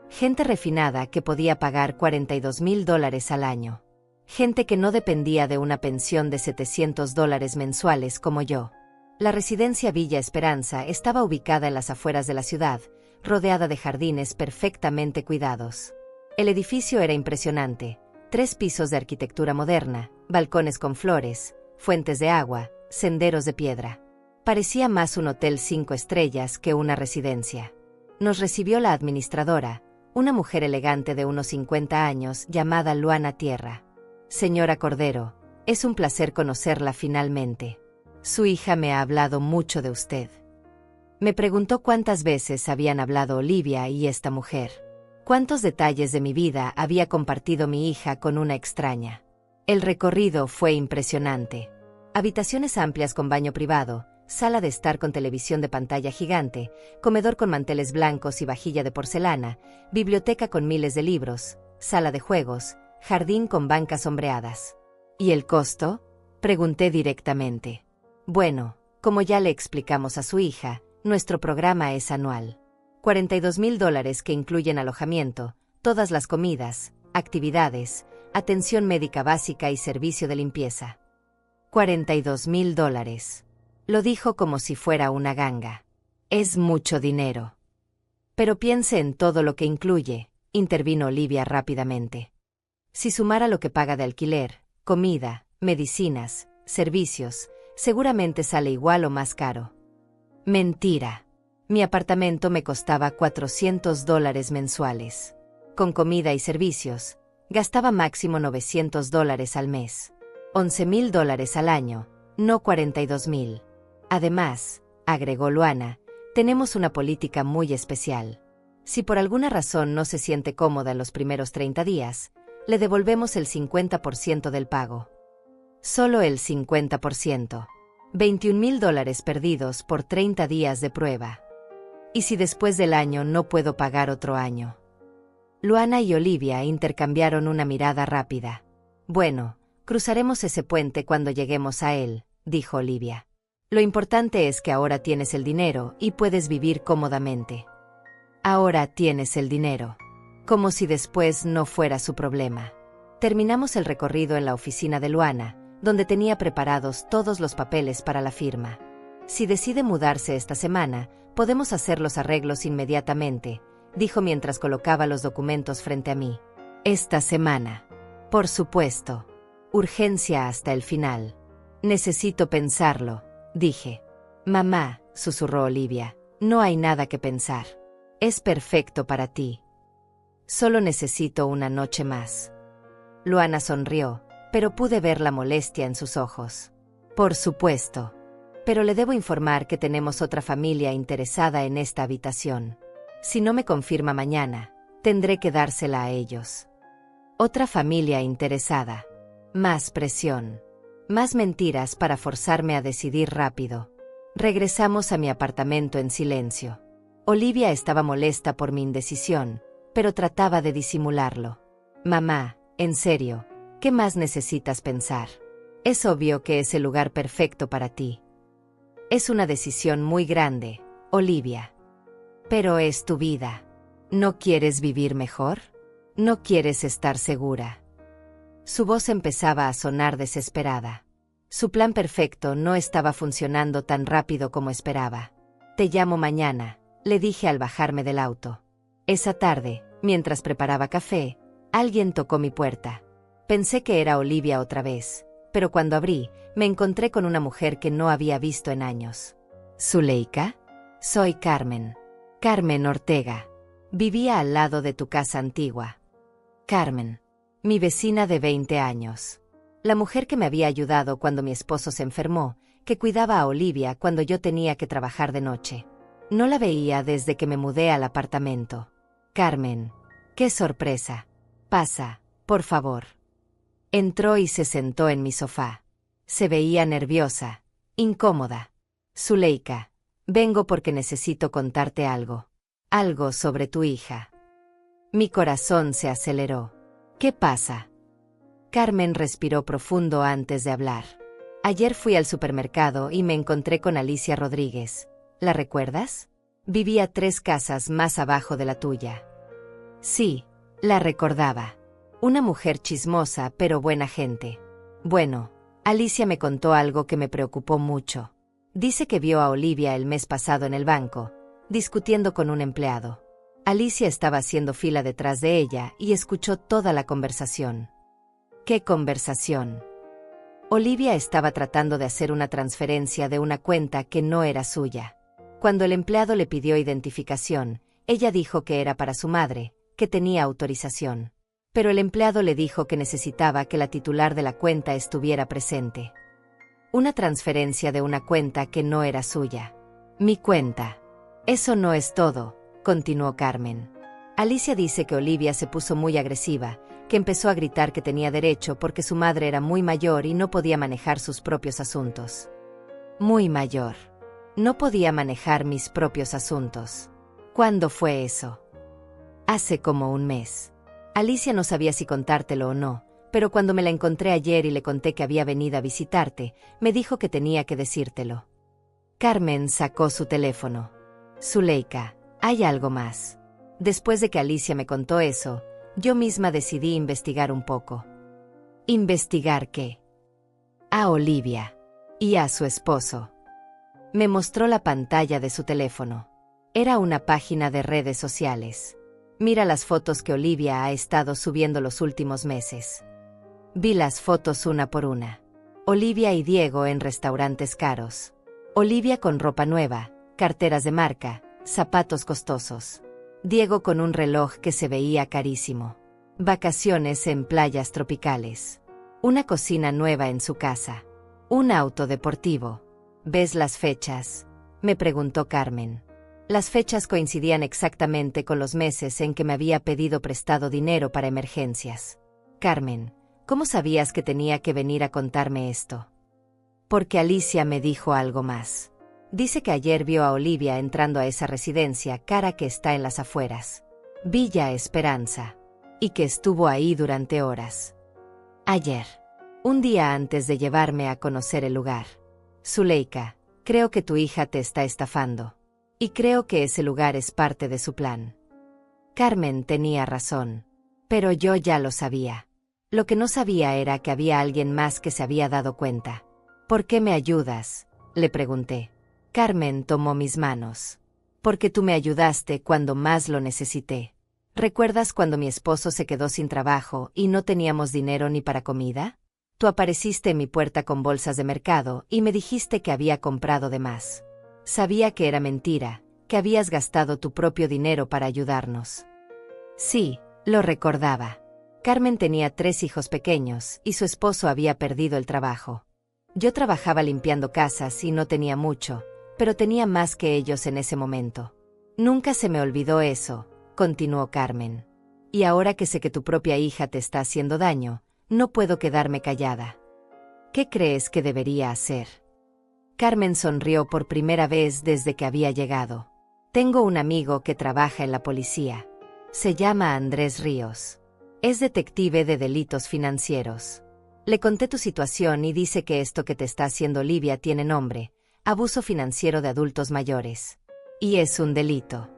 Gente refinada que podía pagar $42,000 al año. Gente que no dependía de una pensión de $700 mensuales como yo». La residencia Villa Esperanza estaba ubicada en las afueras de la ciudad, rodeada de jardines perfectamente cuidados. El edificio era impresionante: 3 pisos de arquitectura moderna, balcones con flores, fuentes de agua, senderos de piedra. Parecía más un hotel 5 estrellas que una residencia. Nos recibió la administradora, una mujer elegante de unos 50 años llamada Luana Tierra. «Señora Cordero, es un placer conocerla finalmente. Su hija me ha hablado mucho de usted». Me preguntó cuántas veces habían hablado Olivia y esta mujer. Cuántos detalles de mi vida había compartido mi hija con una extraña. El recorrido fue impresionante. Habitaciones amplias con baño privado, sala de estar con televisión de pantalla gigante, comedor con manteles blancos y vajilla de porcelana, biblioteca con miles de libros, sala de juegos, jardín con bancas sombreadas. «¿Y el costo?», pregunté directamente. «Bueno, como ya le explicamos a su hija, nuestro programa es anual. $42,000 que incluyen alojamiento, todas las comidas, actividades, atención médica básica y servicio de limpieza». $42,000. Lo dijo como si fuera una ganga. «Es mucho dinero». «Pero piense en todo lo que incluye», intervino Olivia rápidamente. «Si sumara lo que paga de alquiler, comida, medicinas, servicios, seguramente sale igual o más caro». «Mentira. Mi apartamento me costaba $400 mensuales. Con comida y servicios, gastaba máximo $900 al mes. $11,000 al año, no $42,000. Además», agregó Luana, «tenemos una política muy especial. Si por alguna razón no se siente cómoda en los primeros 30 días, le devolvemos el 50% del pago». «Solo el 50%. $21,000 perdidos por 30 días de prueba. ¿Y si después del año no puedo pagar otro año?». Luana y Olivia intercambiaron una mirada rápida. «Bueno, cruzaremos ese puente cuando lleguemos a él», dijo Olivia. «Lo importante es que ahora tienes el dinero y puedes vivir cómodamente». «Ahora tienes el dinero». Como si después no fuera su problema. Terminamos el recorrido en la oficina de Luana, donde tenía preparados todos los papeles para la firma. «Si decide mudarse esta semana, podemos hacer los arreglos inmediatamente», dijo mientras colocaba los documentos frente a mí. «Esta semana. Por supuesto. Urgencia hasta el final». «Necesito pensarlo», dije. «Mamá», susurró Olivia, «no hay nada que pensar. Es perfecto para ti. Solo necesito una noche más». Luana sonrió, pero pude ver la molestia en sus ojos. «Por supuesto. Pero le debo informar que tenemos otra familia interesada en esta habitación. Si no me confirma mañana, tendré que dársela a ellos». Otra familia interesada. Más presión. Más mentiras para forzarme a decidir rápido. Regresamos a mi apartamento en silencio. Olivia estaba molesta por mi indecisión, pero trataba de disimularlo. «Mamá, en serio, ¿qué más necesitas pensar? Es obvio que es el lugar perfecto para ti. Es una decisión muy grande, Olivia. Pero es tu vida. ¿No quieres vivir mejor? ¿No quieres estar segura?». Su voz empezaba a sonar desesperada. Su plan perfecto no estaba funcionando tan rápido como esperaba. Te llamo mañana, le dije al bajarme del auto. Esa tarde, mientras preparaba café, alguien tocó mi puerta. Pensé que era Olivia otra vez, pero cuando abrí, me encontré con una mujer que no había visto en años. ¿Zuleika? Soy Carmen. Carmen Ortega. Vivía al lado de tu casa antigua. Carmen. Mi vecina de 20 años. La mujer que me había ayudado cuando mi esposo se enfermó, que cuidaba a Olivia cuando yo tenía que trabajar de noche. No la veía desde que me mudé al apartamento. Carmen. ¡Qué sorpresa! Pasa, por favor. Entró y se sentó en mi sofá. Se veía nerviosa, incómoda. Zuleika, vengo porque necesito contarte algo. Algo sobre tu hija. Mi corazón se aceleró. ¿Qué pasa? Carmen respiró profundo antes de hablar. Ayer fui al supermercado y me encontré con Alicia Rodríguez. ¿La recuerdas? Vivía 3 casas más abajo de la tuya. Sí, la recordaba. Una mujer chismosa pero buena gente. Bueno, Alicia me contó algo que me preocupó mucho. Dice que vio a Olivia el mes pasado en el banco, discutiendo con un empleado. Alicia estaba haciendo fila detrás de ella y escuchó toda la conversación. ¿Qué conversación? Olivia estaba tratando de hacer una transferencia de una cuenta que no era suya. Cuando el empleado le pidió identificación, ella dijo que era para su madre, que tenía autorización. Pero el empleado le dijo que necesitaba que la titular de la cuenta estuviera presente. Una transferencia de una cuenta que no era suya. Mi cuenta. Eso no es todo, continuó Carmen. Alicia dice que Olivia se puso muy agresiva, que empezó a gritar que tenía derecho porque su madre era muy mayor y no podía manejar sus propios asuntos. Muy mayor. No podía manejar mis propios asuntos. ¿Cuándo fue eso? Hace como un mes. Alicia no sabía si contártelo o no, pero cuando me la encontré ayer y le conté que había venido a visitarte, me dijo que tenía que decírtelo. Carmen sacó su teléfono. Zuleika, hay algo más. Después de que Alicia me contó eso, yo misma decidí investigar un poco. ¿Investigar qué? A Olivia. Y a su esposo. Me mostró la pantalla de su teléfono. Era una página de redes sociales. Mira las fotos que Olivia ha estado subiendo los últimos meses. Vi las fotos una por una. Olivia y Diego en restaurantes caros. Olivia con ropa nueva, carteras de marca, zapatos costosos. Diego con un reloj que se veía carísimo. Vacaciones en playas tropicales. Una cocina nueva en su casa. Un auto deportivo. ¿Ves las fechas?, me preguntó Carmen. Las fechas coincidían exactamente con los meses en que me había pedido prestado dinero para emergencias. Carmen, ¿cómo sabías que tenía que venir a contarme esto? Porque Alicia me dijo algo más. Dice que ayer vio a Olivia entrando a esa residencia cara que está en las afueras. Villa Esperanza. Y que estuvo ahí durante horas. Ayer. Un día antes de llevarme a conocer el lugar. Zuleika, creo que tu hija te está estafando. Y creo que ese lugar es parte de su plan. Carmen tenía razón. Pero yo ya lo sabía. Lo que no sabía era que había alguien más que se había dado cuenta. ¿Por qué me ayudas?, le pregunté. Carmen tomó mis manos. Porque tú me ayudaste cuando más lo necesité. ¿Recuerdas cuando mi esposo se quedó sin trabajo y no teníamos dinero ni para comida? Tú apareciste en mi puerta con bolsas de mercado y me dijiste que había comprado de más. Sabía que era mentira, que habías gastado tu propio dinero para ayudarnos. Sí, lo recordaba. Carmen tenía 3 hijos pequeños y su esposo había perdido el trabajo. Yo trabajaba limpiando casas y no tenía mucho, pero tenía más que ellos en ese momento. Nunca se me olvidó eso, continuó Carmen. Y ahora que sé que tu propia hija te está haciendo daño, no puedo quedarme callada. ¿Qué crees que debería hacer? Carmen sonrió por primera vez desde que había llegado. Tengo un amigo que trabaja en la policía. Se llama Andrés Ríos. Es detective de delitos financieros. Le conté tu situación y dice que esto que te está haciendo Olivia tiene nombre: abuso financiero de adultos mayores. Y es un delito.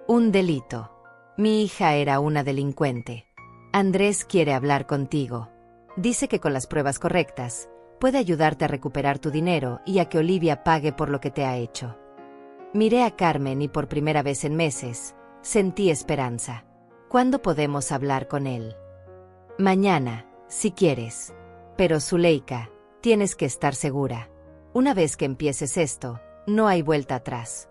Un delito. Mi hija era una delincuente. Andrés quiere hablar contigo. Dice que con las pruebas correctas, puede ayudarte a recuperar tu dinero y a que Olivia pague por lo que te ha hecho. Miré a Carmen y por primera vez en meses, sentí esperanza. ¿Cuándo podemos hablar con él? Mañana, si quieres. Pero Zuleika, tienes que estar segura. Una vez que empieces esto, no hay vuelta atrás.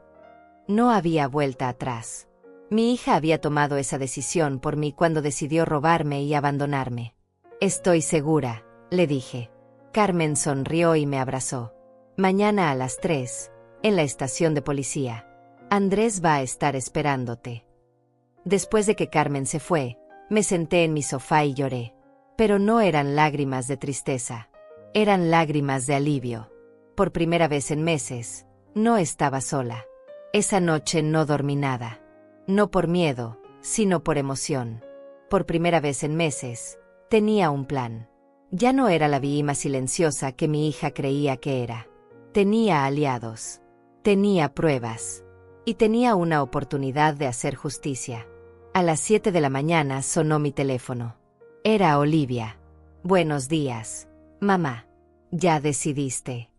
No había vuelta atrás. Mi hija había tomado esa decisión por mí cuando decidió robarme y abandonarme. Estoy segura, le dije. Carmen sonrió y me abrazó. Mañana a las 3, en la estación de policía. Andrés va a estar esperándote. Después de que Carmen se fue, me senté en mi sofá y lloré. Pero no eran lágrimas de tristeza. Eran lágrimas de alivio. Por primera vez en meses, no estaba sola. Esa noche no dormí nada. No por miedo, sino por emoción. Por primera vez en meses, tenía un plan. Ya no era la víctima silenciosa que mi hija creía que era. Tenía aliados. Tenía pruebas. Y tenía una oportunidad de hacer justicia. A las 7 de la mañana sonó mi teléfono. Era Olivia. Buenos días, mamá. ¿Ya decidiste?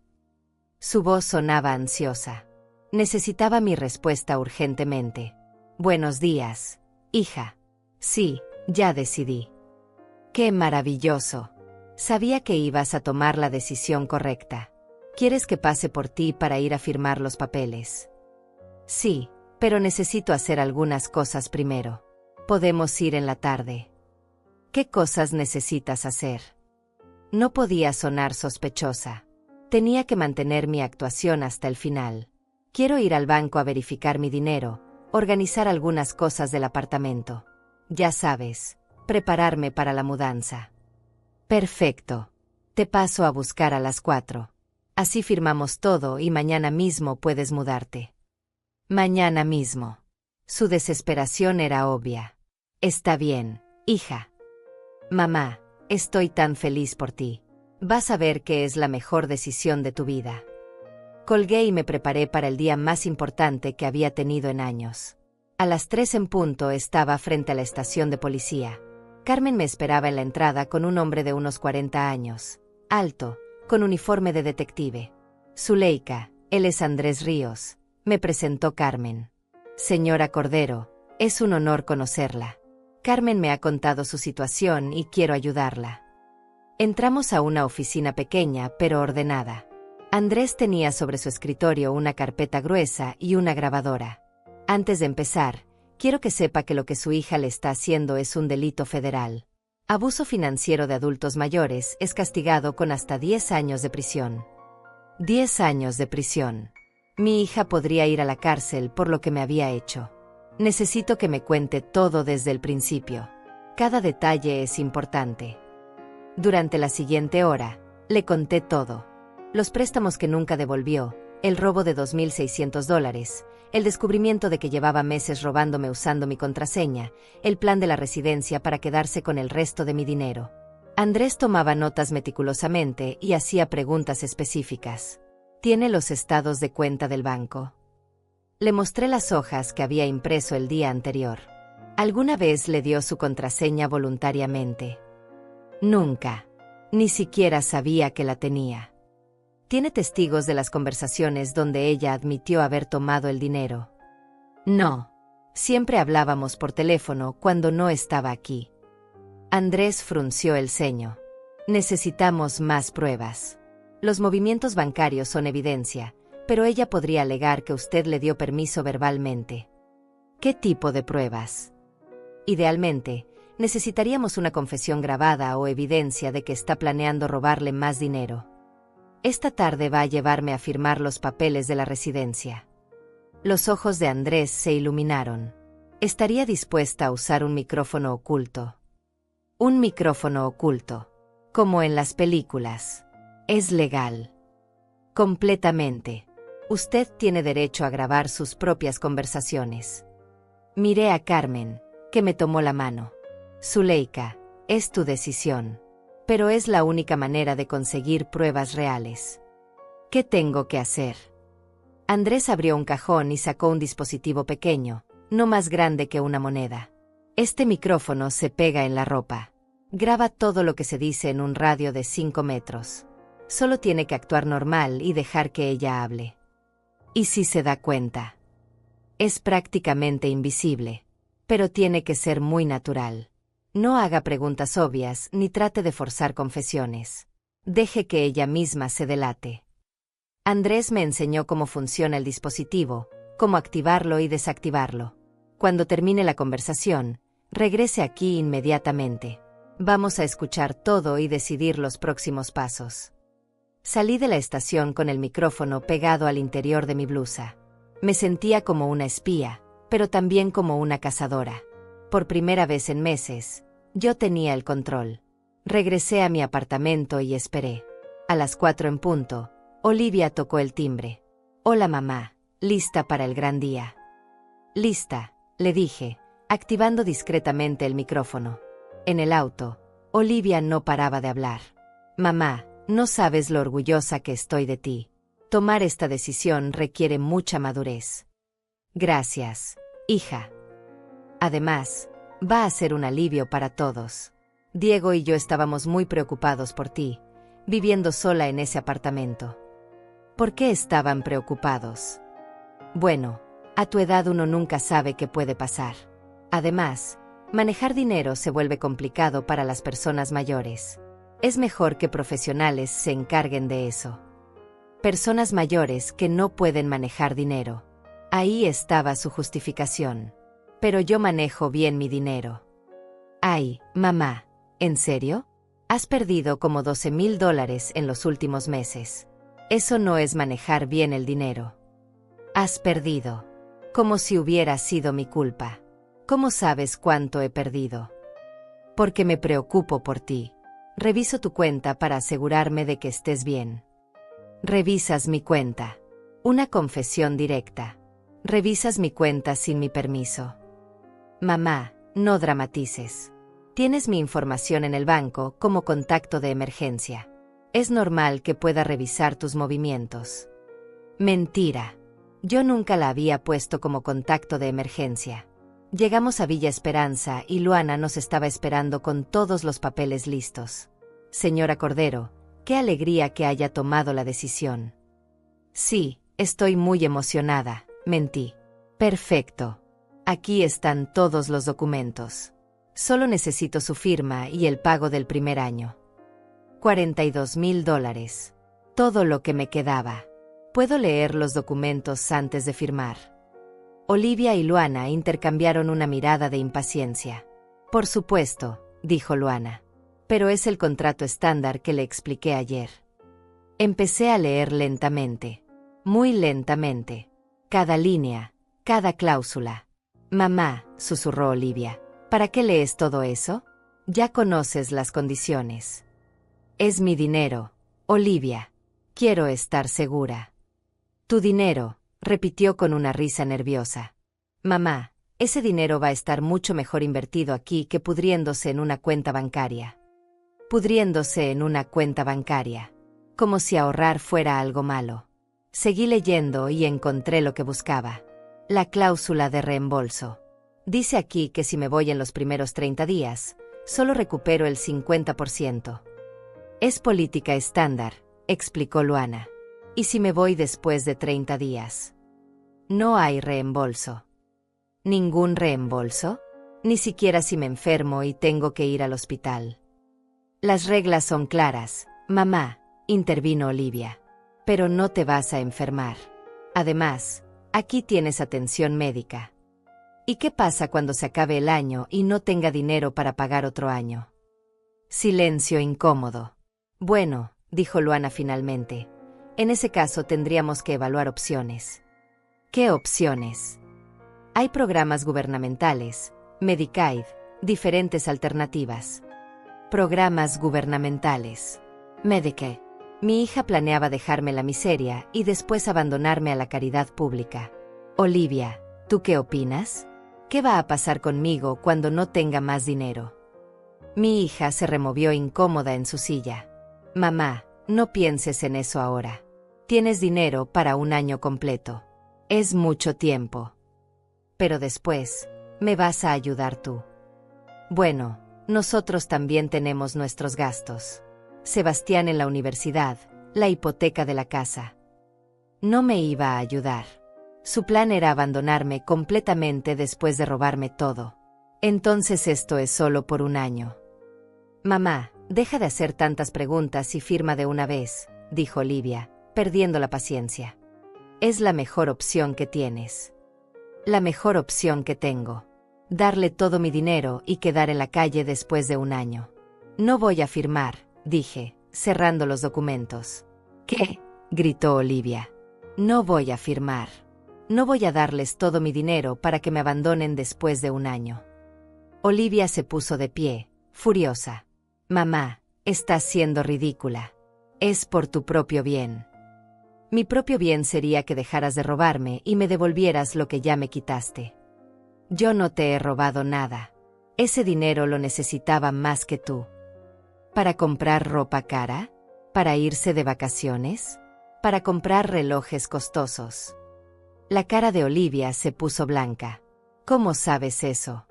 Su voz sonaba ansiosa. Necesitaba mi respuesta urgentemente. Buenos días, hija. Sí, ya decidí. ¡Qué maravilloso! Sabía que ibas a tomar la decisión correcta. ¿Quieres que pase por ti para ir a firmar los papeles? Sí, pero necesito hacer algunas cosas primero. Podemos ir en la tarde. ¿Qué cosas necesitas hacer? No podía sonar sospechosa. Tenía que mantener mi actuación hasta el final. Quiero ir al banco a verificar mi dinero, organizar algunas cosas del apartamento. Ya sabes, prepararme para la mudanza. Perfecto. Te paso a buscar a las 4. Así firmamos todo y mañana mismo puedes mudarte. Mañana mismo. Su desesperación era obvia. Está bien, hija. Mamá, estoy tan feliz por ti. Vas a ver que es la mejor decisión de tu vida. Colgué y me preparé para el día más importante que había tenido en años. A las 3 en punto estaba frente a la estación de policía. Carmen me esperaba en la entrada con un hombre de unos 40 años, alto, con uniforme de detective. Zuleika, él es Andrés Ríos, me presentó Carmen. Señora Cordero, es un honor conocerla. Carmen me ha contado su situación y quiero ayudarla. Entramos a una oficina pequeña pero ordenada. Andrés tenía sobre su escritorio una carpeta gruesa y una grabadora. Antes de empezar, quiero que sepa que lo que su hija le está haciendo es un delito federal. Abuso financiero de adultos mayores es castigado con hasta 10 años de prisión. 10 años de prisión. Mi hija podría ir a la cárcel por lo que me había hecho. Necesito que me cuente todo desde el principio. Cada detalle es importante. Durante la siguiente hora, le conté todo. Los préstamos que nunca devolvió, el robo de $2,600, el descubrimiento de que llevaba meses robándome usando mi contraseña, el plan de la residencia para quedarse con el resto de mi dinero. Andrés tomaba notas meticulosamente y hacía preguntas específicas. ¿Tiene los estados de cuenta del banco? Le mostré las hojas que había impreso el día anterior. ¿Alguna vez le dio su contraseña voluntariamente? Nunca. Ni siquiera sabía que la tenía. ¿Tiene testigos de las conversaciones donde ella admitió haber tomado el dinero? No. Siempre hablábamos por teléfono cuando no estaba aquí. Andrés frunció el ceño. Necesitamos más pruebas. Los movimientos bancarios son evidencia, pero ella podría alegar que usted le dio permiso verbalmente. ¿Qué tipo de pruebas? Idealmente, necesitaríamos una confesión grabada o evidencia de que está planeando robarle más dinero. Esta tarde va a llevarme a firmar los papeles de la residencia. Los ojos de Andrés se iluminaron. Estaría dispuesta a usar un micrófono oculto. Un micrófono oculto. Como en las películas. Es legal. Completamente. Usted tiene derecho a grabar sus propias conversaciones. Miré a Carmen, que me tomó la mano. Zuleika, es tu decisión. Pero es la única manera de conseguir pruebas reales. ¿Qué tengo que hacer? Andrés abrió un cajón y sacó un dispositivo pequeño, no más grande que una moneda. Este micrófono se pega en la ropa. Graba todo lo que se dice en un radio de 5 metros. Solo tiene que actuar normal y dejar que ella hable. ¿Y si se da cuenta? Es prácticamente invisible, pero tiene que ser muy natural. No haga preguntas obvias ni trate de forzar confesiones. Deje que ella misma se delate. Andrés me enseñó cómo funciona el dispositivo, cómo activarlo y desactivarlo. Cuando termine la conversación, regrese aquí inmediatamente. Vamos a escuchar todo y decidir los próximos pasos. Salí de la estación con el micrófono pegado al interior de mi blusa. Me sentía como una espía, pero también como una cazadora. Por primera vez en meses, yo tenía el control. Regresé a mi apartamento y esperé. A las 4 en punto, Olivia tocó el timbre. «Hola mamá, ¿lista para el gran día?» «Lista», le dije, activando discretamente el micrófono. En el auto, Olivia no paraba de hablar. «Mamá, no sabes lo orgullosa que estoy de ti. Tomar esta decisión requiere mucha madurez». «Gracias, hija. Además, va a ser un alivio para todos. Diego y yo estábamos muy preocupados por ti, viviendo sola en ese apartamento». ¿Por qué estaban preocupados? Bueno, a tu edad uno nunca sabe qué puede pasar. Además, manejar dinero se vuelve complicado para las personas mayores. Es mejor que profesionales se encarguen de eso. Personas mayores que no pueden manejar dinero. Ahí estaba su justificación. Pero yo manejo bien mi dinero. Ay, mamá, ¿en serio? Has perdido como $12,000 en los últimos meses. Eso no es manejar bien el dinero. Has perdido. Como si hubiera sido mi culpa. ¿Cómo sabes cuánto he perdido? Porque me preocupo por ti. Reviso tu cuenta para asegurarme de que estés bien. Revisas mi cuenta. Una confesión directa. Revisas mi cuenta sin mi permiso. Mamá, no dramatices. Tienes mi información en el banco como contacto de emergencia. Es normal que pueda revisar tus movimientos. Mentira. Yo nunca la había puesto como contacto de emergencia. Llegamos a Villa Esperanza y Luana nos estaba esperando con todos los papeles listos. Señora Cordero, qué alegría que haya tomado la decisión. Sí, estoy muy emocionada, mentí. Perfecto. Aquí están todos los documentos. Solo necesito su firma y el pago del primer año. $42,000. Todo lo que me quedaba. ¿Puedo leer los documentos antes de firmar? Olivia y Luana intercambiaron una mirada de impaciencia. Por supuesto, dijo Luana. Pero es el contrato estándar que le expliqué ayer. Empecé a leer lentamente. Muy lentamente. Cada línea, cada cláusula. Mamá, susurró Olivia, ¿para qué lees todo eso? Ya conoces las condiciones. Es mi dinero, Olivia. Quiero estar segura. Tu dinero, repitió con una risa nerviosa. Mamá, ese dinero va a estar mucho mejor invertido aquí que pudriéndose en una cuenta bancaria. Pudriéndose en una cuenta bancaria. Como si ahorrar fuera algo malo. Seguí leyendo y encontré lo que buscaba. La cláusula de reembolso. Dice aquí que si me voy en los primeros 30 días, solo recupero el 50%. Es política estándar, explicó Luana. ¿Y si me voy después de 30 días? No hay reembolso. ¿Ningún reembolso? Ni siquiera si me enfermo y tengo que ir al hospital. Las reglas son claras, mamá, intervino Olivia. Pero no te vas a enfermar. Además, aquí tienes atención médica. ¿Y qué pasa cuando se acabe el año y no tenga dinero para pagar otro año? Silencio incómodo. Bueno, dijo Luana finalmente. En ese caso tendríamos que evaluar opciones. ¿Qué opciones? Hay programas gubernamentales, Medicaid, diferentes alternativas. Programas gubernamentales. Medicaid. Mi hija planeaba dejarme la miseria y después abandonarme a la caridad pública. Olivia, ¿tú qué opinas? ¿Qué va a pasar conmigo cuando no tenga más dinero? Mi hija se removió incómoda en su silla. Mamá, no pienses en eso ahora. Tienes dinero para un año completo. Es mucho tiempo. Pero después, me vas a ayudar tú. Bueno, nosotros también tenemos nuestros gastos. Sebastián en la universidad, la hipoteca de la casa. No me iba a ayudar. Su plan era abandonarme completamente después de robarme todo. Entonces esto es solo por un año. Mamá, deja de hacer tantas preguntas y firma de una vez, dijo Olivia, perdiendo la paciencia. Es la mejor opción que tienes. La mejor opción que tengo. Darle todo mi dinero y quedar en la calle después de un año. No voy a firmar, dije, cerrando los documentos. ¿Qué? Gritó Olivia. No voy a firmar. No voy a darles todo mi dinero para que me abandonen después de un año. Olivia se puso de pie, furiosa. Mamá, estás siendo ridícula. Es por tu propio bien. Mi propio bien sería que dejaras de robarme y me devolvieras lo que ya me quitaste. Yo no te he robado nada. Ese dinero lo necesitaba más que tú. ¿Para comprar ropa cara? ¿Para irse de vacaciones? ¿Para comprar relojes costosos? La cara de Olivia se puso blanca. ¿Cómo sabes eso?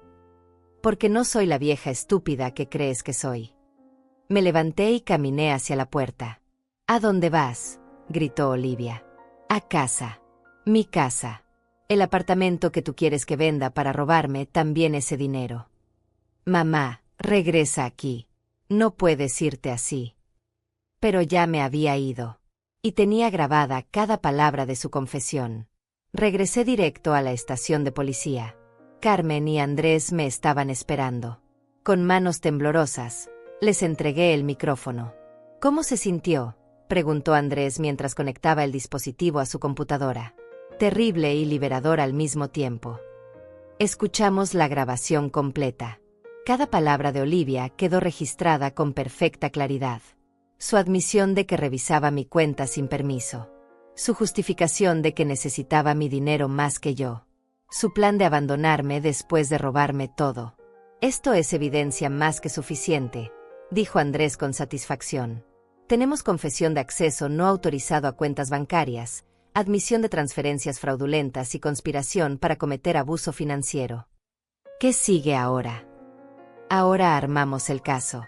Porque no soy la vieja estúpida que crees que soy. Me levanté y caminé hacia la puerta. ¿A dónde vas?, gritó Olivia. A casa. Mi casa. El apartamento que tú quieres que venda para robarme también ese dinero. Mamá, regresa aquí. No puedes irte así. Pero ya me había ido. Y tenía grabada cada palabra de su confesión. Regresé directo a la estación de policía. Carmen y Andrés me estaban esperando. Con manos temblorosas, les entregué el micrófono. ¿Cómo se sintió?, preguntó Andrés mientras conectaba el dispositivo a su computadora. Terrible y liberador al mismo tiempo. Escuchamos la grabación completa. Cada palabra de Olivia quedó registrada con perfecta claridad. Su admisión de que revisaba mi cuenta sin permiso. Su justificación de que necesitaba mi dinero más que yo. Su plan de abandonarme después de robarme todo. Esto es evidencia más que suficiente, dijo Andrés con satisfacción. Tenemos confesión de acceso no autorizado a cuentas bancarias, admisión de transferencias fraudulentas y conspiración para cometer abuso financiero. ¿Qué sigue ahora? Ahora armamos el caso.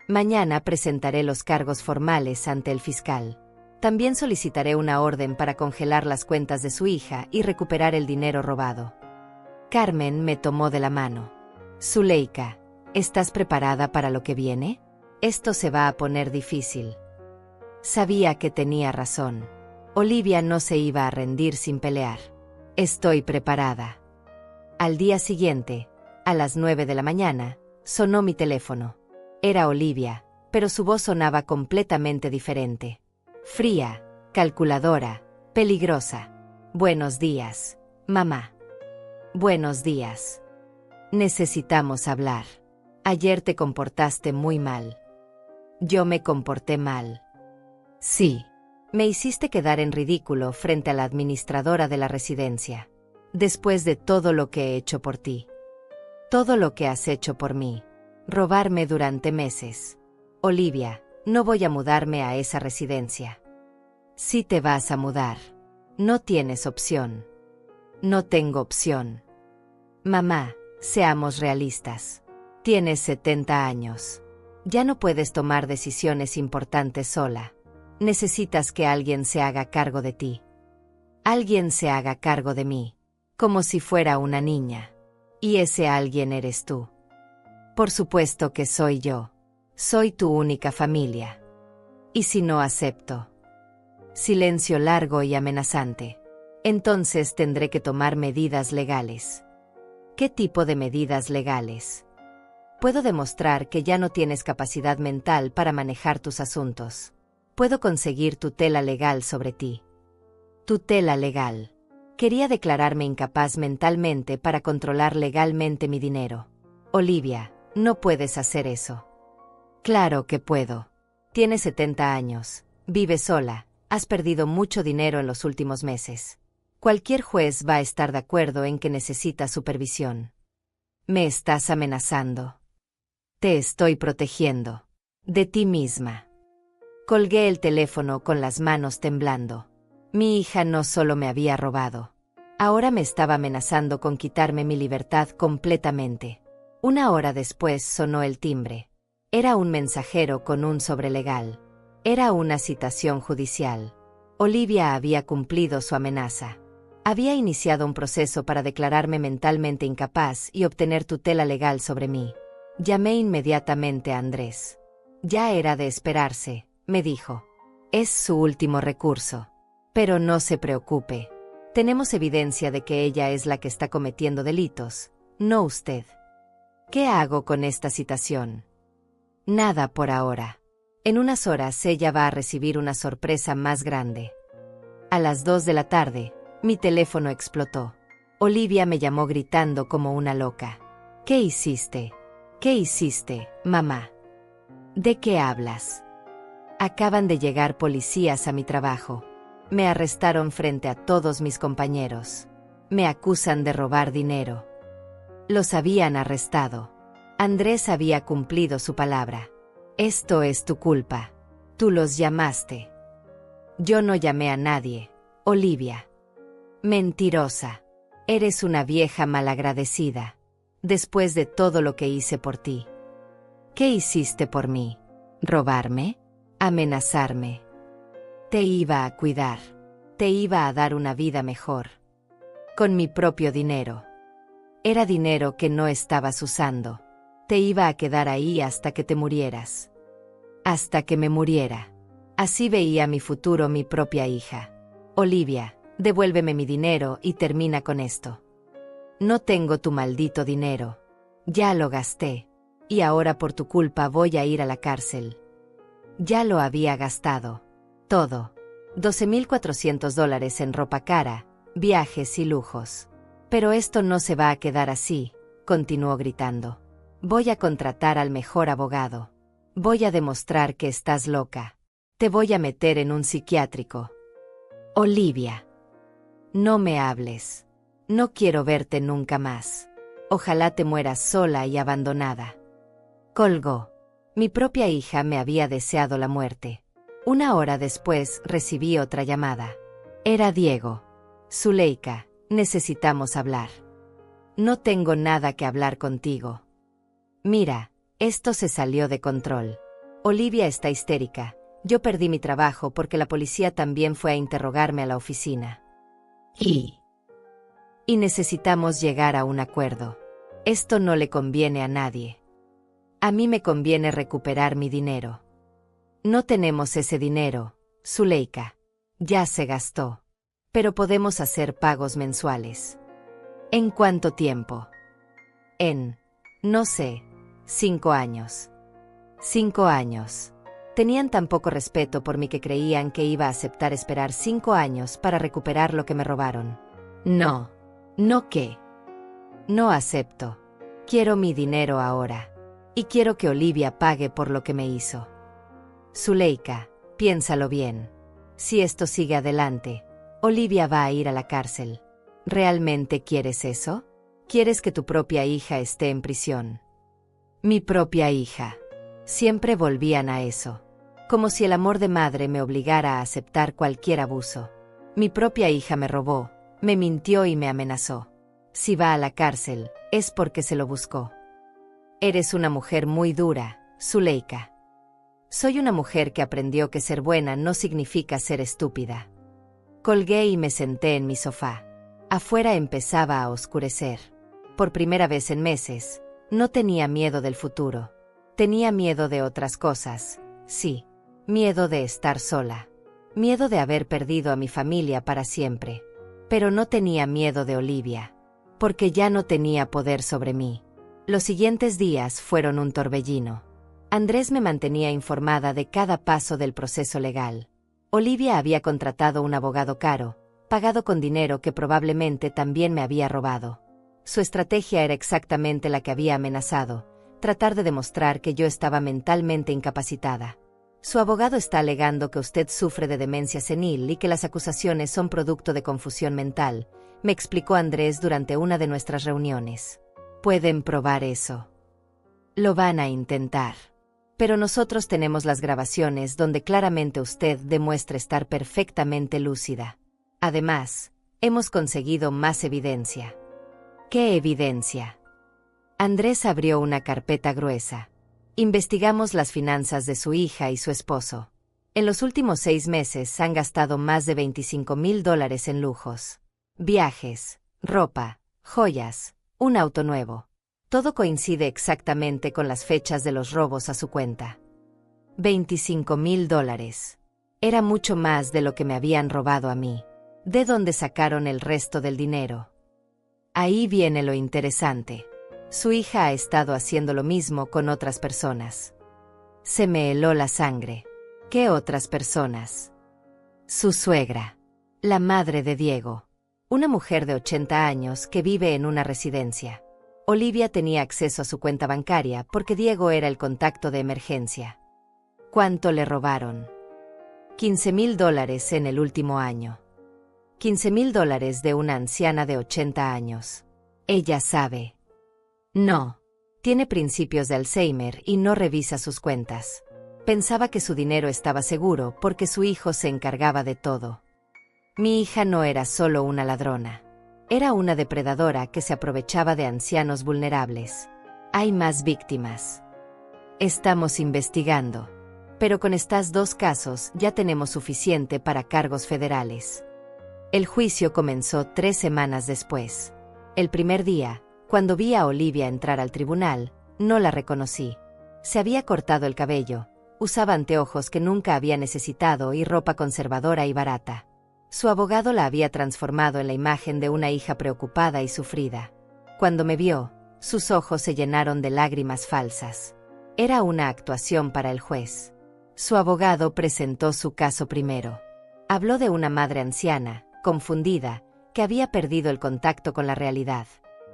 Mañana presentaré los cargos formales ante el fiscal. También solicitaré una orden para congelar las cuentas de su hija y recuperar el dinero robado. Carmen me tomó de la mano. Zuleika, ¿estás preparada para lo que viene? Esto se va a poner difícil. Sabía que tenía razón. Olivia no se iba a rendir sin pelear. Estoy preparada. Al día siguiente, a las 9 de la mañana, sonó mi teléfono. Era Olivia, pero su voz sonaba completamente diferente. Fría, calculadora, peligrosa. Buenos días, mamá. Buenos días. Necesitamos hablar. Ayer te comportaste muy mal. Yo me comporté mal. Sí. Me hiciste quedar en ridículo frente a la administradora de la residencia. Después de todo lo que he hecho por ti. Todo lo que has hecho por mí. Robarme durante meses. Olivia, no voy a mudarme a esa residencia. Sí te vas a mudar. No tienes opción. No tengo opción. Mamá, seamos realistas. Tienes 70 años. Ya no puedes tomar decisiones importantes sola. Necesitas que alguien se haga cargo de ti. Alguien se haga cargo de mí. Como si fuera una niña. Y ese alguien eres tú. Por supuesto que soy yo. Soy tu única familia. ¿Y si no acepto? Silencio largo y amenazante. Entonces tendré que tomar medidas legales. ¿Qué tipo de medidas legales? Puedo demostrar que ya no tienes capacidad mental para manejar tus asuntos. Puedo conseguir tutela legal sobre ti. Tutela legal. Quería declararme incapaz mentalmente para controlar legalmente mi dinero. Olivia, no puedes hacer eso. Claro que puedo. Tienes 70 años, vives sola, has perdido mucho dinero en los últimos meses. Cualquier juez va a estar de acuerdo en que necesitas supervisión. Me estás amenazando. Te estoy protegiendo. De ti misma. Colgué el teléfono con las manos temblando. Mi hija no solo me había robado. Ahora me estaba amenazando con quitarme mi libertad completamente. Una hora después sonó el timbre. Era un mensajero con un sobre legal. Era una citación judicial. Olivia había cumplido su amenaza. Había iniciado un proceso para declararme mentalmente incapaz y obtener tutela legal sobre mí. Llamé inmediatamente a Andrés. Ya era de esperarse, me dijo. Es su último recurso. Pero no se preocupe. Tenemos evidencia de que ella es la que está cometiendo delitos, no usted. ¿Qué hago con esta citación? Nada por ahora. En unas horas ella va a recibir una sorpresa más grande. A las 2 de la tarde, mi teléfono explotó. Olivia me llamó gritando como una loca. ¿Qué hiciste? ¿Qué hiciste, mamá? ¿De qué hablas? Acaban de llegar policías a mi trabajo. Me arrestaron frente a todos mis compañeros. Me acusan de robar dinero. Los habían arrestado. Andrés había cumplido su palabra. Esto es tu culpa. Tú los llamaste. Yo no llamé a nadie, Olivia. Mentirosa. Eres una vieja malagradecida. Después de todo lo que hice por ti. ¿Qué hiciste por mí? ¿Robarme? ¿Amenazarme? Te iba a cuidar. Te iba a dar una vida mejor. Con mi propio dinero. Era dinero que no estabas usando. Te iba a quedar ahí hasta que te murieras. Hasta que me muriera. Así veía mi futuro mi propia hija. Olivia, devuélveme mi dinero y termina con esto. No tengo tu maldito dinero. Ya lo gasté. Y ahora por tu culpa voy a ir a la cárcel. Ya lo había gastado. Todo. $12,400 en ropa cara, viajes y lujos. Pero esto no se va a quedar así, continuó gritando. Voy a contratar al mejor abogado. Voy a demostrar que estás loca. Te voy a meter en un psiquiátrico. Olivia. No me hables. No quiero verte nunca más. Ojalá te mueras sola y abandonada. Colgó. Mi propia hija me había deseado la muerte. Una hora después recibí otra llamada. Era Diego. Zuleika, necesitamos hablar. No tengo nada que hablar contigo. Mira, esto se salió de control. Olivia está histérica. Yo perdí mi trabajo porque la policía también fue a interrogarme a la oficina. Y necesitamos llegar a un acuerdo. Esto no le conviene a nadie. A mí me conviene recuperar mi dinero. No tenemos ese dinero, Zuleika. Ya se gastó. Pero podemos hacer pagos mensuales. ¿En cuánto tiempo? No sé, 5 años. 5 años. Tenían tan poco respeto por mí que creían que iba a aceptar esperar 5 años para recuperar lo que me robaron. No. ¿No qué? No acepto. Quiero mi dinero ahora. Y quiero que Olivia pague por lo que me hizo. Zuleika, piénsalo bien. Si esto sigue adelante, Olivia va a ir a la cárcel. ¿Realmente quieres eso? ¿Quieres que tu propia hija esté en prisión? Mi propia hija. Siempre volvían a eso. Como si el amor de madre me obligara a aceptar cualquier abuso. Mi propia hija me robó, me mintió y me amenazó. Si va a la cárcel, es porque se lo buscó. Eres una mujer muy dura, Zuleika. Soy una mujer que aprendió que ser buena no significa ser estúpida. Colgué y me senté en mi sofá. Afuera empezaba a oscurecer. Por primera vez en meses, no tenía miedo del futuro. Tenía miedo de otras cosas, sí. Miedo de estar sola. Miedo de haber perdido a mi familia para siempre. Pero no tenía miedo de Olivia. Porque ya no tenía poder sobre mí. Los siguientes días fueron un torbellino. Andrés me mantenía informada de cada paso del proceso legal. Olivia había contratado un abogado caro, pagado con dinero que probablemente también me había robado. Su estrategia era exactamente la que había amenazado, tratar de demostrar que yo estaba mentalmente incapacitada. Su abogado está alegando que usted sufre de demencia senil y que las acusaciones son producto de confusión mental, me explicó Andrés durante una de nuestras reuniones. Pueden probar eso. Lo van a intentar. Pero nosotros tenemos las grabaciones donde claramente usted demuestra estar perfectamente lúcida. Además, hemos conseguido más evidencia. ¿Qué evidencia? Andrés abrió una carpeta gruesa. Investigamos las finanzas de su hija y su esposo. En los últimos 6 meses han gastado más de $25,000 en lujos. Viajes, ropa, joyas, un auto nuevo. Todo coincide exactamente con las fechas de los robos a su cuenta. $25,000. Era mucho más de lo que me habían robado a mí. ¿De dónde sacaron el resto del dinero? Ahí viene lo interesante. Su hija ha estado haciendo lo mismo con otras personas. Se me heló la sangre. ¿Qué otras personas? Su suegra, la madre de Diego, una mujer de 80 años que vive en una residencia. Olivia tenía acceso a su cuenta bancaria porque Diego era el contacto de emergencia. ¿Cuánto le robaron? $15,000 en el último año. $15,000 de una anciana de 80 años. Ella sabe. No. Tiene principios de Alzheimer y no revisa sus cuentas. Pensaba que su dinero estaba seguro porque su hijo se encargaba de todo. Mi hija no era solo una ladrona. Era una depredadora que se aprovechaba de ancianos vulnerables. Hay más víctimas. Estamos investigando. Pero con estos 2 casos ya tenemos suficiente para cargos federales. El juicio comenzó 3 semanas después. El primer día, cuando vi a Olivia entrar al tribunal, no la reconocí. Se había cortado el cabello, usaba anteojos que nunca había necesitado y ropa conservadora y barata. Su abogado la había transformado en la imagen de una hija preocupada y sufrida. Cuando me vio, sus ojos se llenaron de lágrimas falsas. Era una actuación para el juez. Su abogado presentó su caso primero. Habló de una madre anciana, confundida, que había perdido el contacto con la realidad.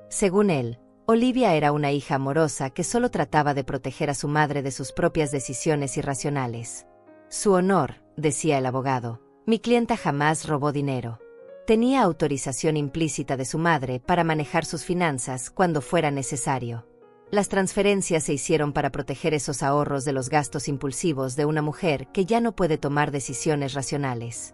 Según él, Olivia era una hija amorosa que solo trataba de proteger a su madre de sus propias decisiones irracionales. Su honor, decía el abogado, mi clienta jamás robó dinero. Tenía autorización implícita de su madre para manejar sus finanzas cuando fuera necesario. Las transferencias se hicieron para proteger esos ahorros de los gastos impulsivos de una mujer que ya no puede tomar decisiones racionales.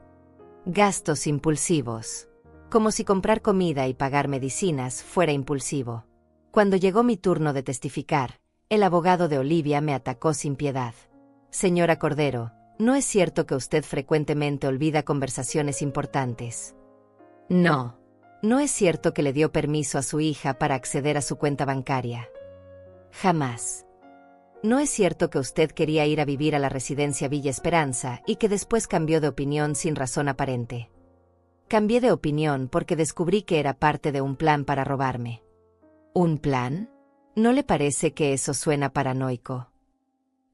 Gastos impulsivos. Como si comprar comida y pagar medicinas fuera impulsivo. Cuando llegó mi turno de testificar, el abogado de Olivia me atacó sin piedad. Señora Cordero, ¿no es cierto que usted frecuentemente olvida conversaciones importantes? No. ¿No es cierto que le dio permiso a su hija para acceder a su cuenta bancaria? Jamás. ¿No es cierto que usted quería ir a vivir a la residencia Villa Esperanza y que después cambió de opinión sin razón aparente? Cambié de opinión porque descubrí que era parte de un plan para robarme. ¿Un plan? ¿No le parece que eso suena paranoico?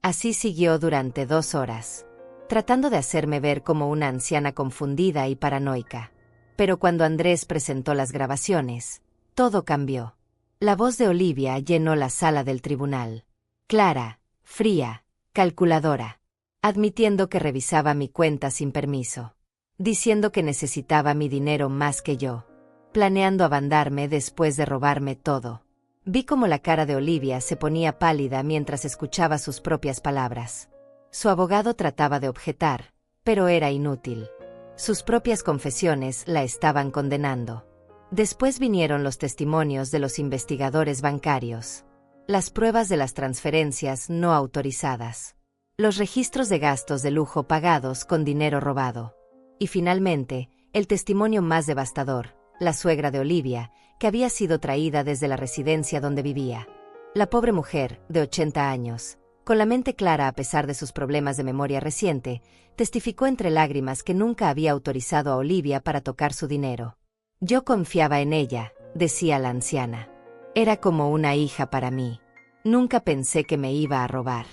Así siguió durante 2 horas, tratando de hacerme ver como una anciana confundida y paranoica. Pero cuando Andrés presentó las grabaciones, todo cambió. La voz de Olivia llenó la sala del tribunal. Clara, fría, calculadora, admitiendo que revisaba mi cuenta sin permiso, diciendo que necesitaba mi dinero más que yo, planeando abandarme después de robarme todo. Vi cómo la cara de Olivia se ponía pálida mientras escuchaba sus propias palabras. Su abogado trataba de objetar, pero era inútil. Sus propias confesiones la estaban condenando. Después vinieron los testimonios de los investigadores bancarios, las pruebas de las transferencias no autorizadas, los registros de gastos de lujo pagados con dinero robado, y finalmente, el testimonio más devastador, la suegra de Olivia, que había sido traída desde la residencia donde vivía. La pobre mujer, de 80 años, con la mente clara a pesar de sus problemas de memoria reciente, testificó entre lágrimas que nunca había autorizado a Olivia para tocar su dinero. Yo confiaba en ella, decía la anciana. Era como una hija para mí. Nunca pensé que me iba a robar.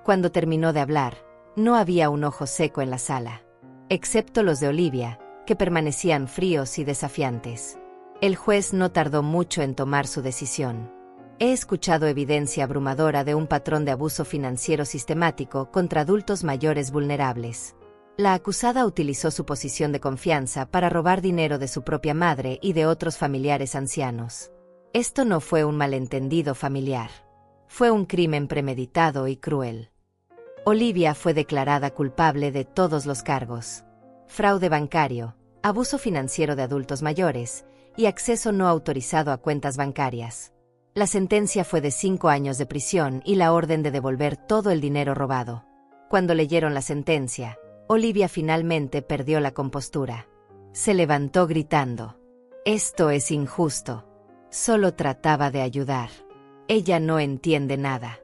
Cuando terminó de hablar, no había un ojo seco en la sala, excepto los de Olivia, que permanecían fríos y desafiantes. El juez no tardó mucho en tomar su decisión. He escuchado evidencia abrumadora de un patrón de abuso financiero sistemático contra adultos mayores vulnerables. La acusada utilizó su posición de confianza para robar dinero de su propia madre y de otros familiares ancianos. Esto no fue un malentendido familiar. Fue un crimen premeditado y cruel. Olivia fue declarada culpable de todos los cargos: fraude bancario, abuso financiero de adultos mayores y acceso no autorizado a cuentas bancarias. La sentencia fue de 5 años de prisión y la orden de devolver todo el dinero robado. Cuando leyeron la sentencia, Olivia finalmente perdió la compostura. Se levantó gritando: «Esto es injusto. Solo trataba de ayudar. Ella no entiende nada».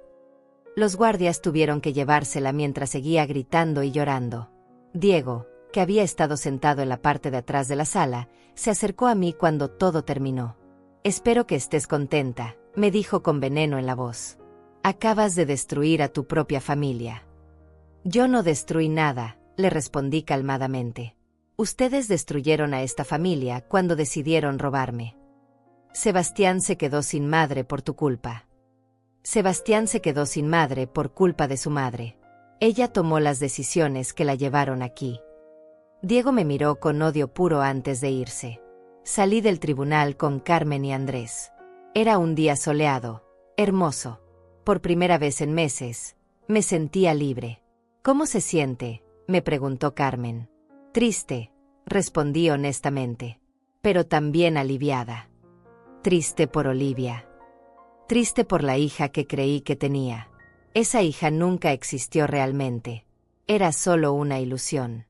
Los guardias tuvieron que llevársela mientras seguía gritando y llorando. Diego, que había estado sentado en la parte de atrás de la sala, se acercó a mí cuando todo terminó. «Espero que estés contenta», me dijo con veneno en la voz. «Acabas de destruir a tu propia familia». «Yo no destruí nada», le respondí calmadamente. «Ustedes destruyeron a esta familia cuando decidieron robarme. Sebastián se quedó sin madre por tu culpa. Sebastián se quedó sin madre por culpa de su madre. Ella tomó las decisiones que la llevaron aquí». Diego me miró con odio puro antes de irse. Salí del tribunal con Carmen y Andrés. Era un día soleado, hermoso. Por primera vez en meses, me sentía libre. «¿Cómo se siente?», me preguntó Carmen. «Triste», respondí honestamente, pero también aliviada. Triste por Olivia. Triste por la hija que creí que tenía. Esa hija nunca existió realmente. Era solo una ilusión.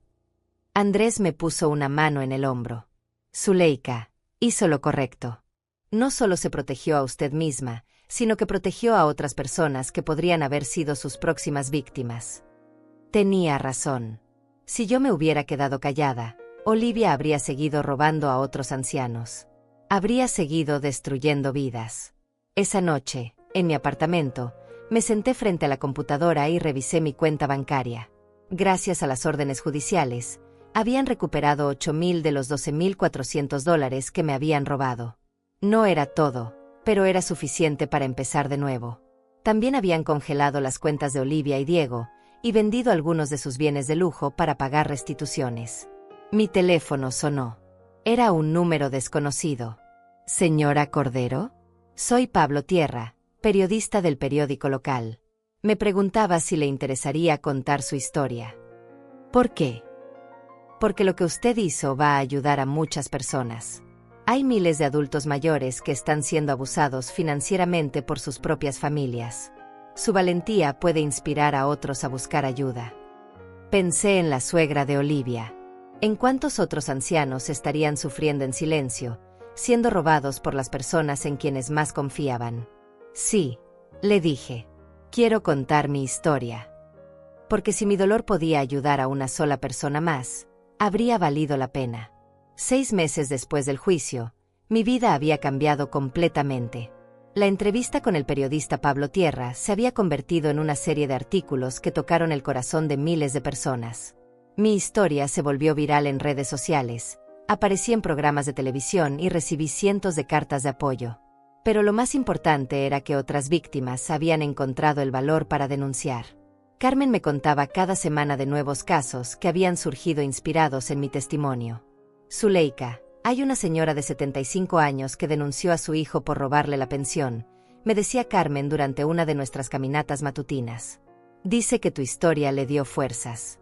Andrés me puso una mano en el hombro. «Zuleika, hizo lo correcto. No solo se protegió a usted misma, sino que protegió a otras personas que podrían haber sido sus próximas víctimas». Tenía razón. Si yo me hubiera quedado callada, Olivia habría seguido robando a otros ancianos. Habría seguido destruyendo vidas. Esa noche, en mi apartamento, me senté frente a la computadora y revisé mi cuenta bancaria. Gracias a las órdenes judiciales, habían recuperado 8,000 de los $12,400 que me habían robado. No era todo, pero era suficiente para empezar de nuevo. También habían congelado las cuentas de Olivia y Diego, y vendido algunos de sus bienes de lujo para pagar restituciones. Mi teléfono sonó. Era un número desconocido. «¿Señora Cordero?» «Soy Pablo Tierra, periodista del periódico local. Me preguntaba si le interesaría contar su historia». «¿Por qué?» «Porque lo que usted hizo va a ayudar a muchas personas. Hay miles de adultos mayores que están siendo abusados financieramente por sus propias familias. Su valentía puede inspirar a otros a buscar ayuda». Pensé en la suegra de Olivia. ¿En cuántos otros ancianos estarían sufriendo en silencio, siendo robados por las personas en quienes más confiaban? «Sí», le dije, «quiero contar mi historia. Porque si mi dolor podía ayudar a una sola persona más, habría valido la pena». 6 meses después del juicio, mi vida había cambiado completamente. La entrevista con el periodista Pablo Tierra se había convertido en una serie de artículos que tocaron el corazón de miles de personas. Mi historia se volvió viral en redes sociales, aparecí en programas de televisión y recibí cientos de cartas de apoyo. Pero lo más importante era que otras víctimas habían encontrado el valor para denunciar. Carmen me contaba cada semana de nuevos casos que habían surgido inspirados en mi testimonio. «Zuleika, hay una señora de 75 años que denunció a su hijo por robarle la pensión», me decía Carmen durante una de nuestras caminatas matutinas. «Dice que tu historia le dio fuerzas».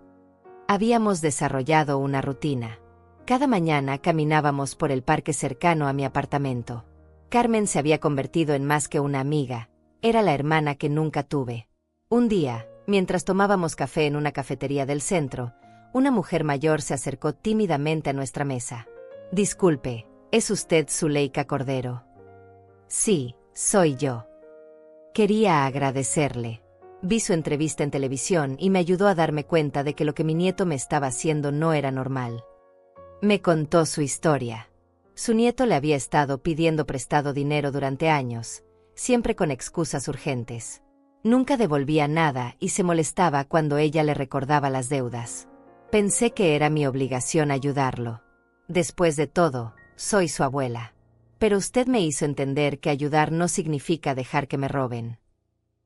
Habíamos desarrollado una rutina. Cada mañana caminábamos por el parque cercano a mi apartamento. Carmen se había convertido en más que una amiga, era la hermana que nunca tuve. Un día, mientras tomábamos café en una cafetería del centro, una mujer mayor se acercó tímidamente a nuestra mesa. «Disculpe, ¿es usted Zuleika Cordero?» «Sí, soy yo. Quería agradecerle. Vi su entrevista en televisión y me ayudó a darme cuenta de que lo que mi nieto me estaba haciendo no era normal». Me contó su historia. Su nieto le había estado pidiendo prestado dinero durante años, siempre con excusas urgentes. Nunca devolvía nada y se molestaba cuando ella le recordaba las deudas. Pensé que era mi obligación ayudarlo. Después de todo, soy su abuela. Pero usted me hizo entender que ayudar no significa dejar que me roben.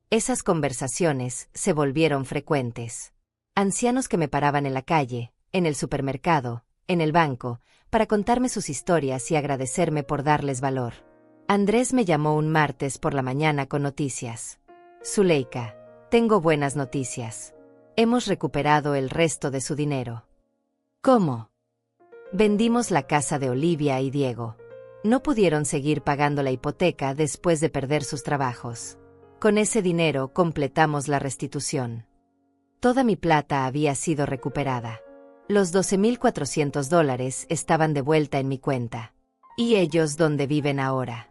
Esas conversaciones se volvieron frecuentes. Ancianos que me paraban en la calle, en el supermercado, en el banco, para contarme sus historias y agradecerme por darles valor. Andrés me llamó un martes por la mañana con noticias. «Zuleika, tengo buenas noticias. Hemos recuperado el resto de su dinero». «¿Cómo?» «Vendimos la casa de Olivia y Diego. No pudieron seguir pagando la hipoteca después de perder sus trabajos. Con ese dinero completamos la restitución». Toda mi plata había sido recuperada. Los $12,400 estaban de vuelta en mi cuenta. ¿Y ellos dónde viven ahora?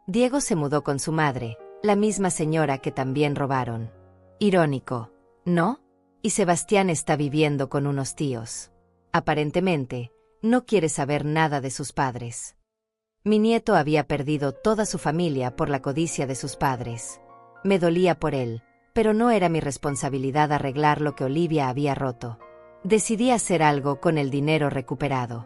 Diego se mudó con su madre, la misma señora que también robaron. Irónico, ¿no? Y Sebastián está viviendo con unos tíos. Aparentemente, no quiere saber nada de sus padres. Mi nieto había perdido toda su familia por la codicia de sus padres. Me dolía por él, pero no era mi responsabilidad arreglar lo que Olivia había roto. Decidí hacer algo con el dinero recuperado.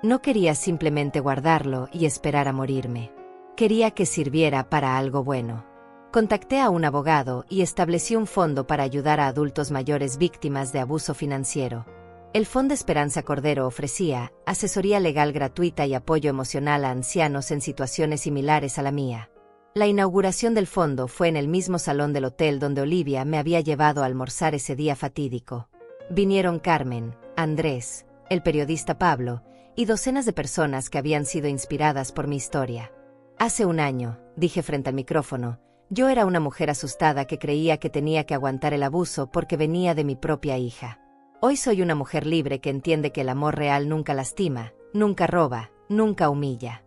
No quería simplemente guardarlo y esperar a morirme. Quería que sirviera para algo bueno. Contacté a un abogado y establecí un fondo para ayudar a adultos mayores víctimas de abuso financiero. El Fondo Esperanza Cordero ofrecía asesoría legal gratuita y apoyo emocional a ancianos en situaciones similares a la mía. La inauguración del fondo fue en el mismo salón del hotel donde Olivia me había llevado a almorzar ese día fatídico. Vinieron Carmen, Andrés, el periodista Pablo, y docenas de personas que habían sido inspiradas por mi historia. Hace un año, dije frente al micrófono, yo era una mujer asustada que creía que tenía que aguantar el abuso porque venía de mi propia hija. Hoy soy una mujer libre que entiende que el amor real nunca lastima, nunca roba, nunca humilla.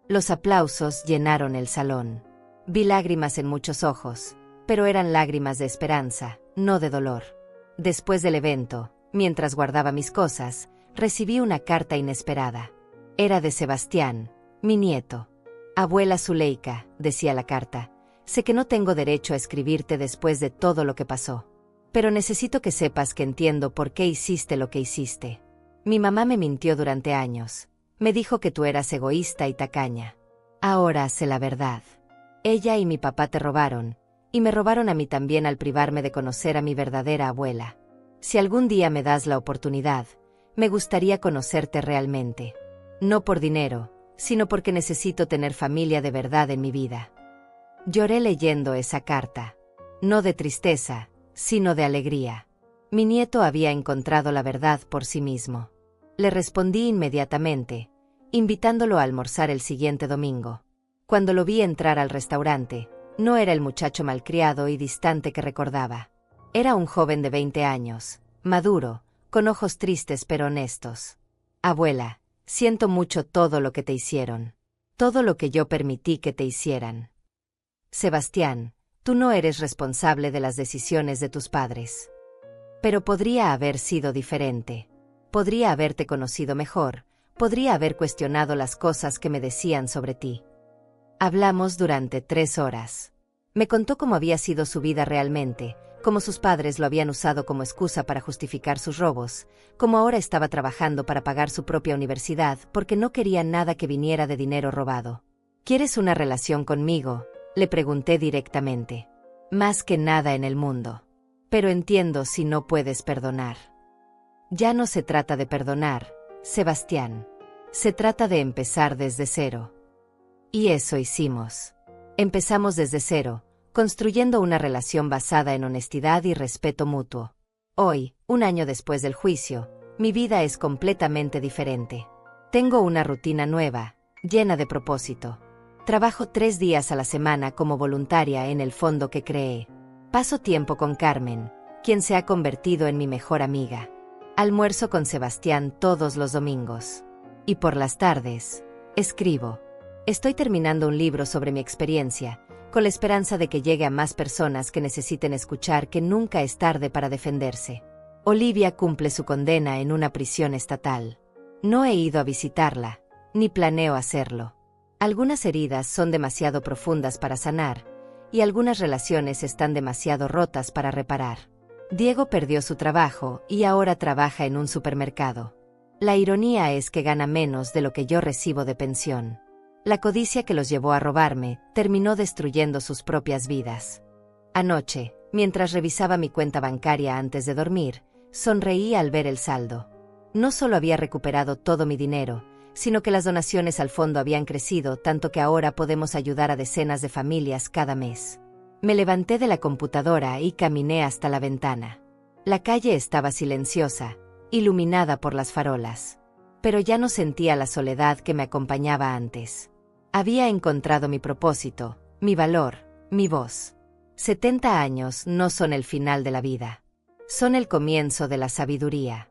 Los aplausos llenaron el salón. Vi lágrimas en muchos ojos, pero eran lágrimas de esperanza, no de dolor. Después del evento, mientras guardaba mis cosas, recibí una carta inesperada. Era de Sebastián, mi nieto. Abuela Zuleika, decía la carta, sé que no tengo derecho a escribirte después de todo lo que pasó. Pero necesito que sepas que entiendo por qué hiciste lo que hiciste. Mi mamá me mintió durante años. Me dijo que tú eras egoísta y tacaña. Ahora sé la verdad. Ella y mi papá te robaron, y me robaron a mí también al privarme de conocer a mi verdadera abuela. Si algún día me das la oportunidad, me gustaría conocerte realmente. No por dinero, sino porque necesito tener familia de verdad en mi vida. Lloré leyendo esa carta. No de tristeza, sino de alegría. Mi nieto había encontrado la verdad por sí mismo. Le respondí inmediatamente, invitándolo a almorzar el siguiente domingo. Cuando lo vi entrar al restaurante, no era el muchacho malcriado y distante que recordaba. Era un joven de 20 años, maduro, con ojos tristes pero honestos. Abuela, siento mucho todo lo que te hicieron. Todo lo que yo permití que te hicieran. Sebastián, tú no eres responsable de las decisiones de tus padres. Pero podría haber sido diferente. Podría haberte conocido mejor, podría haber cuestionado las cosas que me decían sobre ti. Hablamos durante 3 horas. Me contó cómo había sido su vida realmente, cómo sus padres lo habían usado como excusa para justificar sus robos, cómo ahora estaba trabajando para pagar su propia universidad porque no quería nada que viniera de dinero robado. ¿Quieres una relación conmigo?, le pregunté directamente. Más que nada en el mundo. Pero entiendo si no puedes perdonar. Ya no se trata de perdonar, Sebastián. Se trata de empezar desde cero. Y eso hicimos. Empezamos desde cero, construyendo una relación basada en honestidad y respeto mutuo. Hoy, un año después del juicio, mi vida es completamente diferente. Tengo una rutina nueva, llena de propósito. Trabajo 3 días a la semana como voluntaria en el fondo que creé. Paso tiempo con Carmen, quien se ha convertido en mi mejor amiga. Almuerzo con Sebastián todos los domingos. Y por las tardes, escribo. Estoy terminando un libro sobre mi experiencia, con la esperanza de que llegue a más personas que necesiten escuchar que nunca es tarde para defenderse. Olivia cumple su condena en una prisión estatal. No he ido a visitarla, ni planeo hacerlo. Algunas heridas son demasiado profundas para sanar, y algunas relaciones están demasiado rotas para reparar. Diego perdió su trabajo y ahora trabaja en un supermercado. La ironía es que gana menos de lo que yo recibo de pensión. La codicia que los llevó a robarme terminó destruyendo sus propias vidas. Anoche, mientras revisaba mi cuenta bancaria antes de dormir, sonreí al ver el saldo. No solo había recuperado todo mi dinero, sino que las donaciones al fondo habían crecido tanto que ahora podemos ayudar a decenas de familias cada mes. Me levanté de la computadora y caminé hasta la ventana. La calle estaba silenciosa, iluminada por las farolas. Pero ya no sentía la soledad que me acompañaba antes. Había encontrado mi propósito, mi valor, mi voz. 70 años no son el final de la vida. son el comienzo de la sabiduría.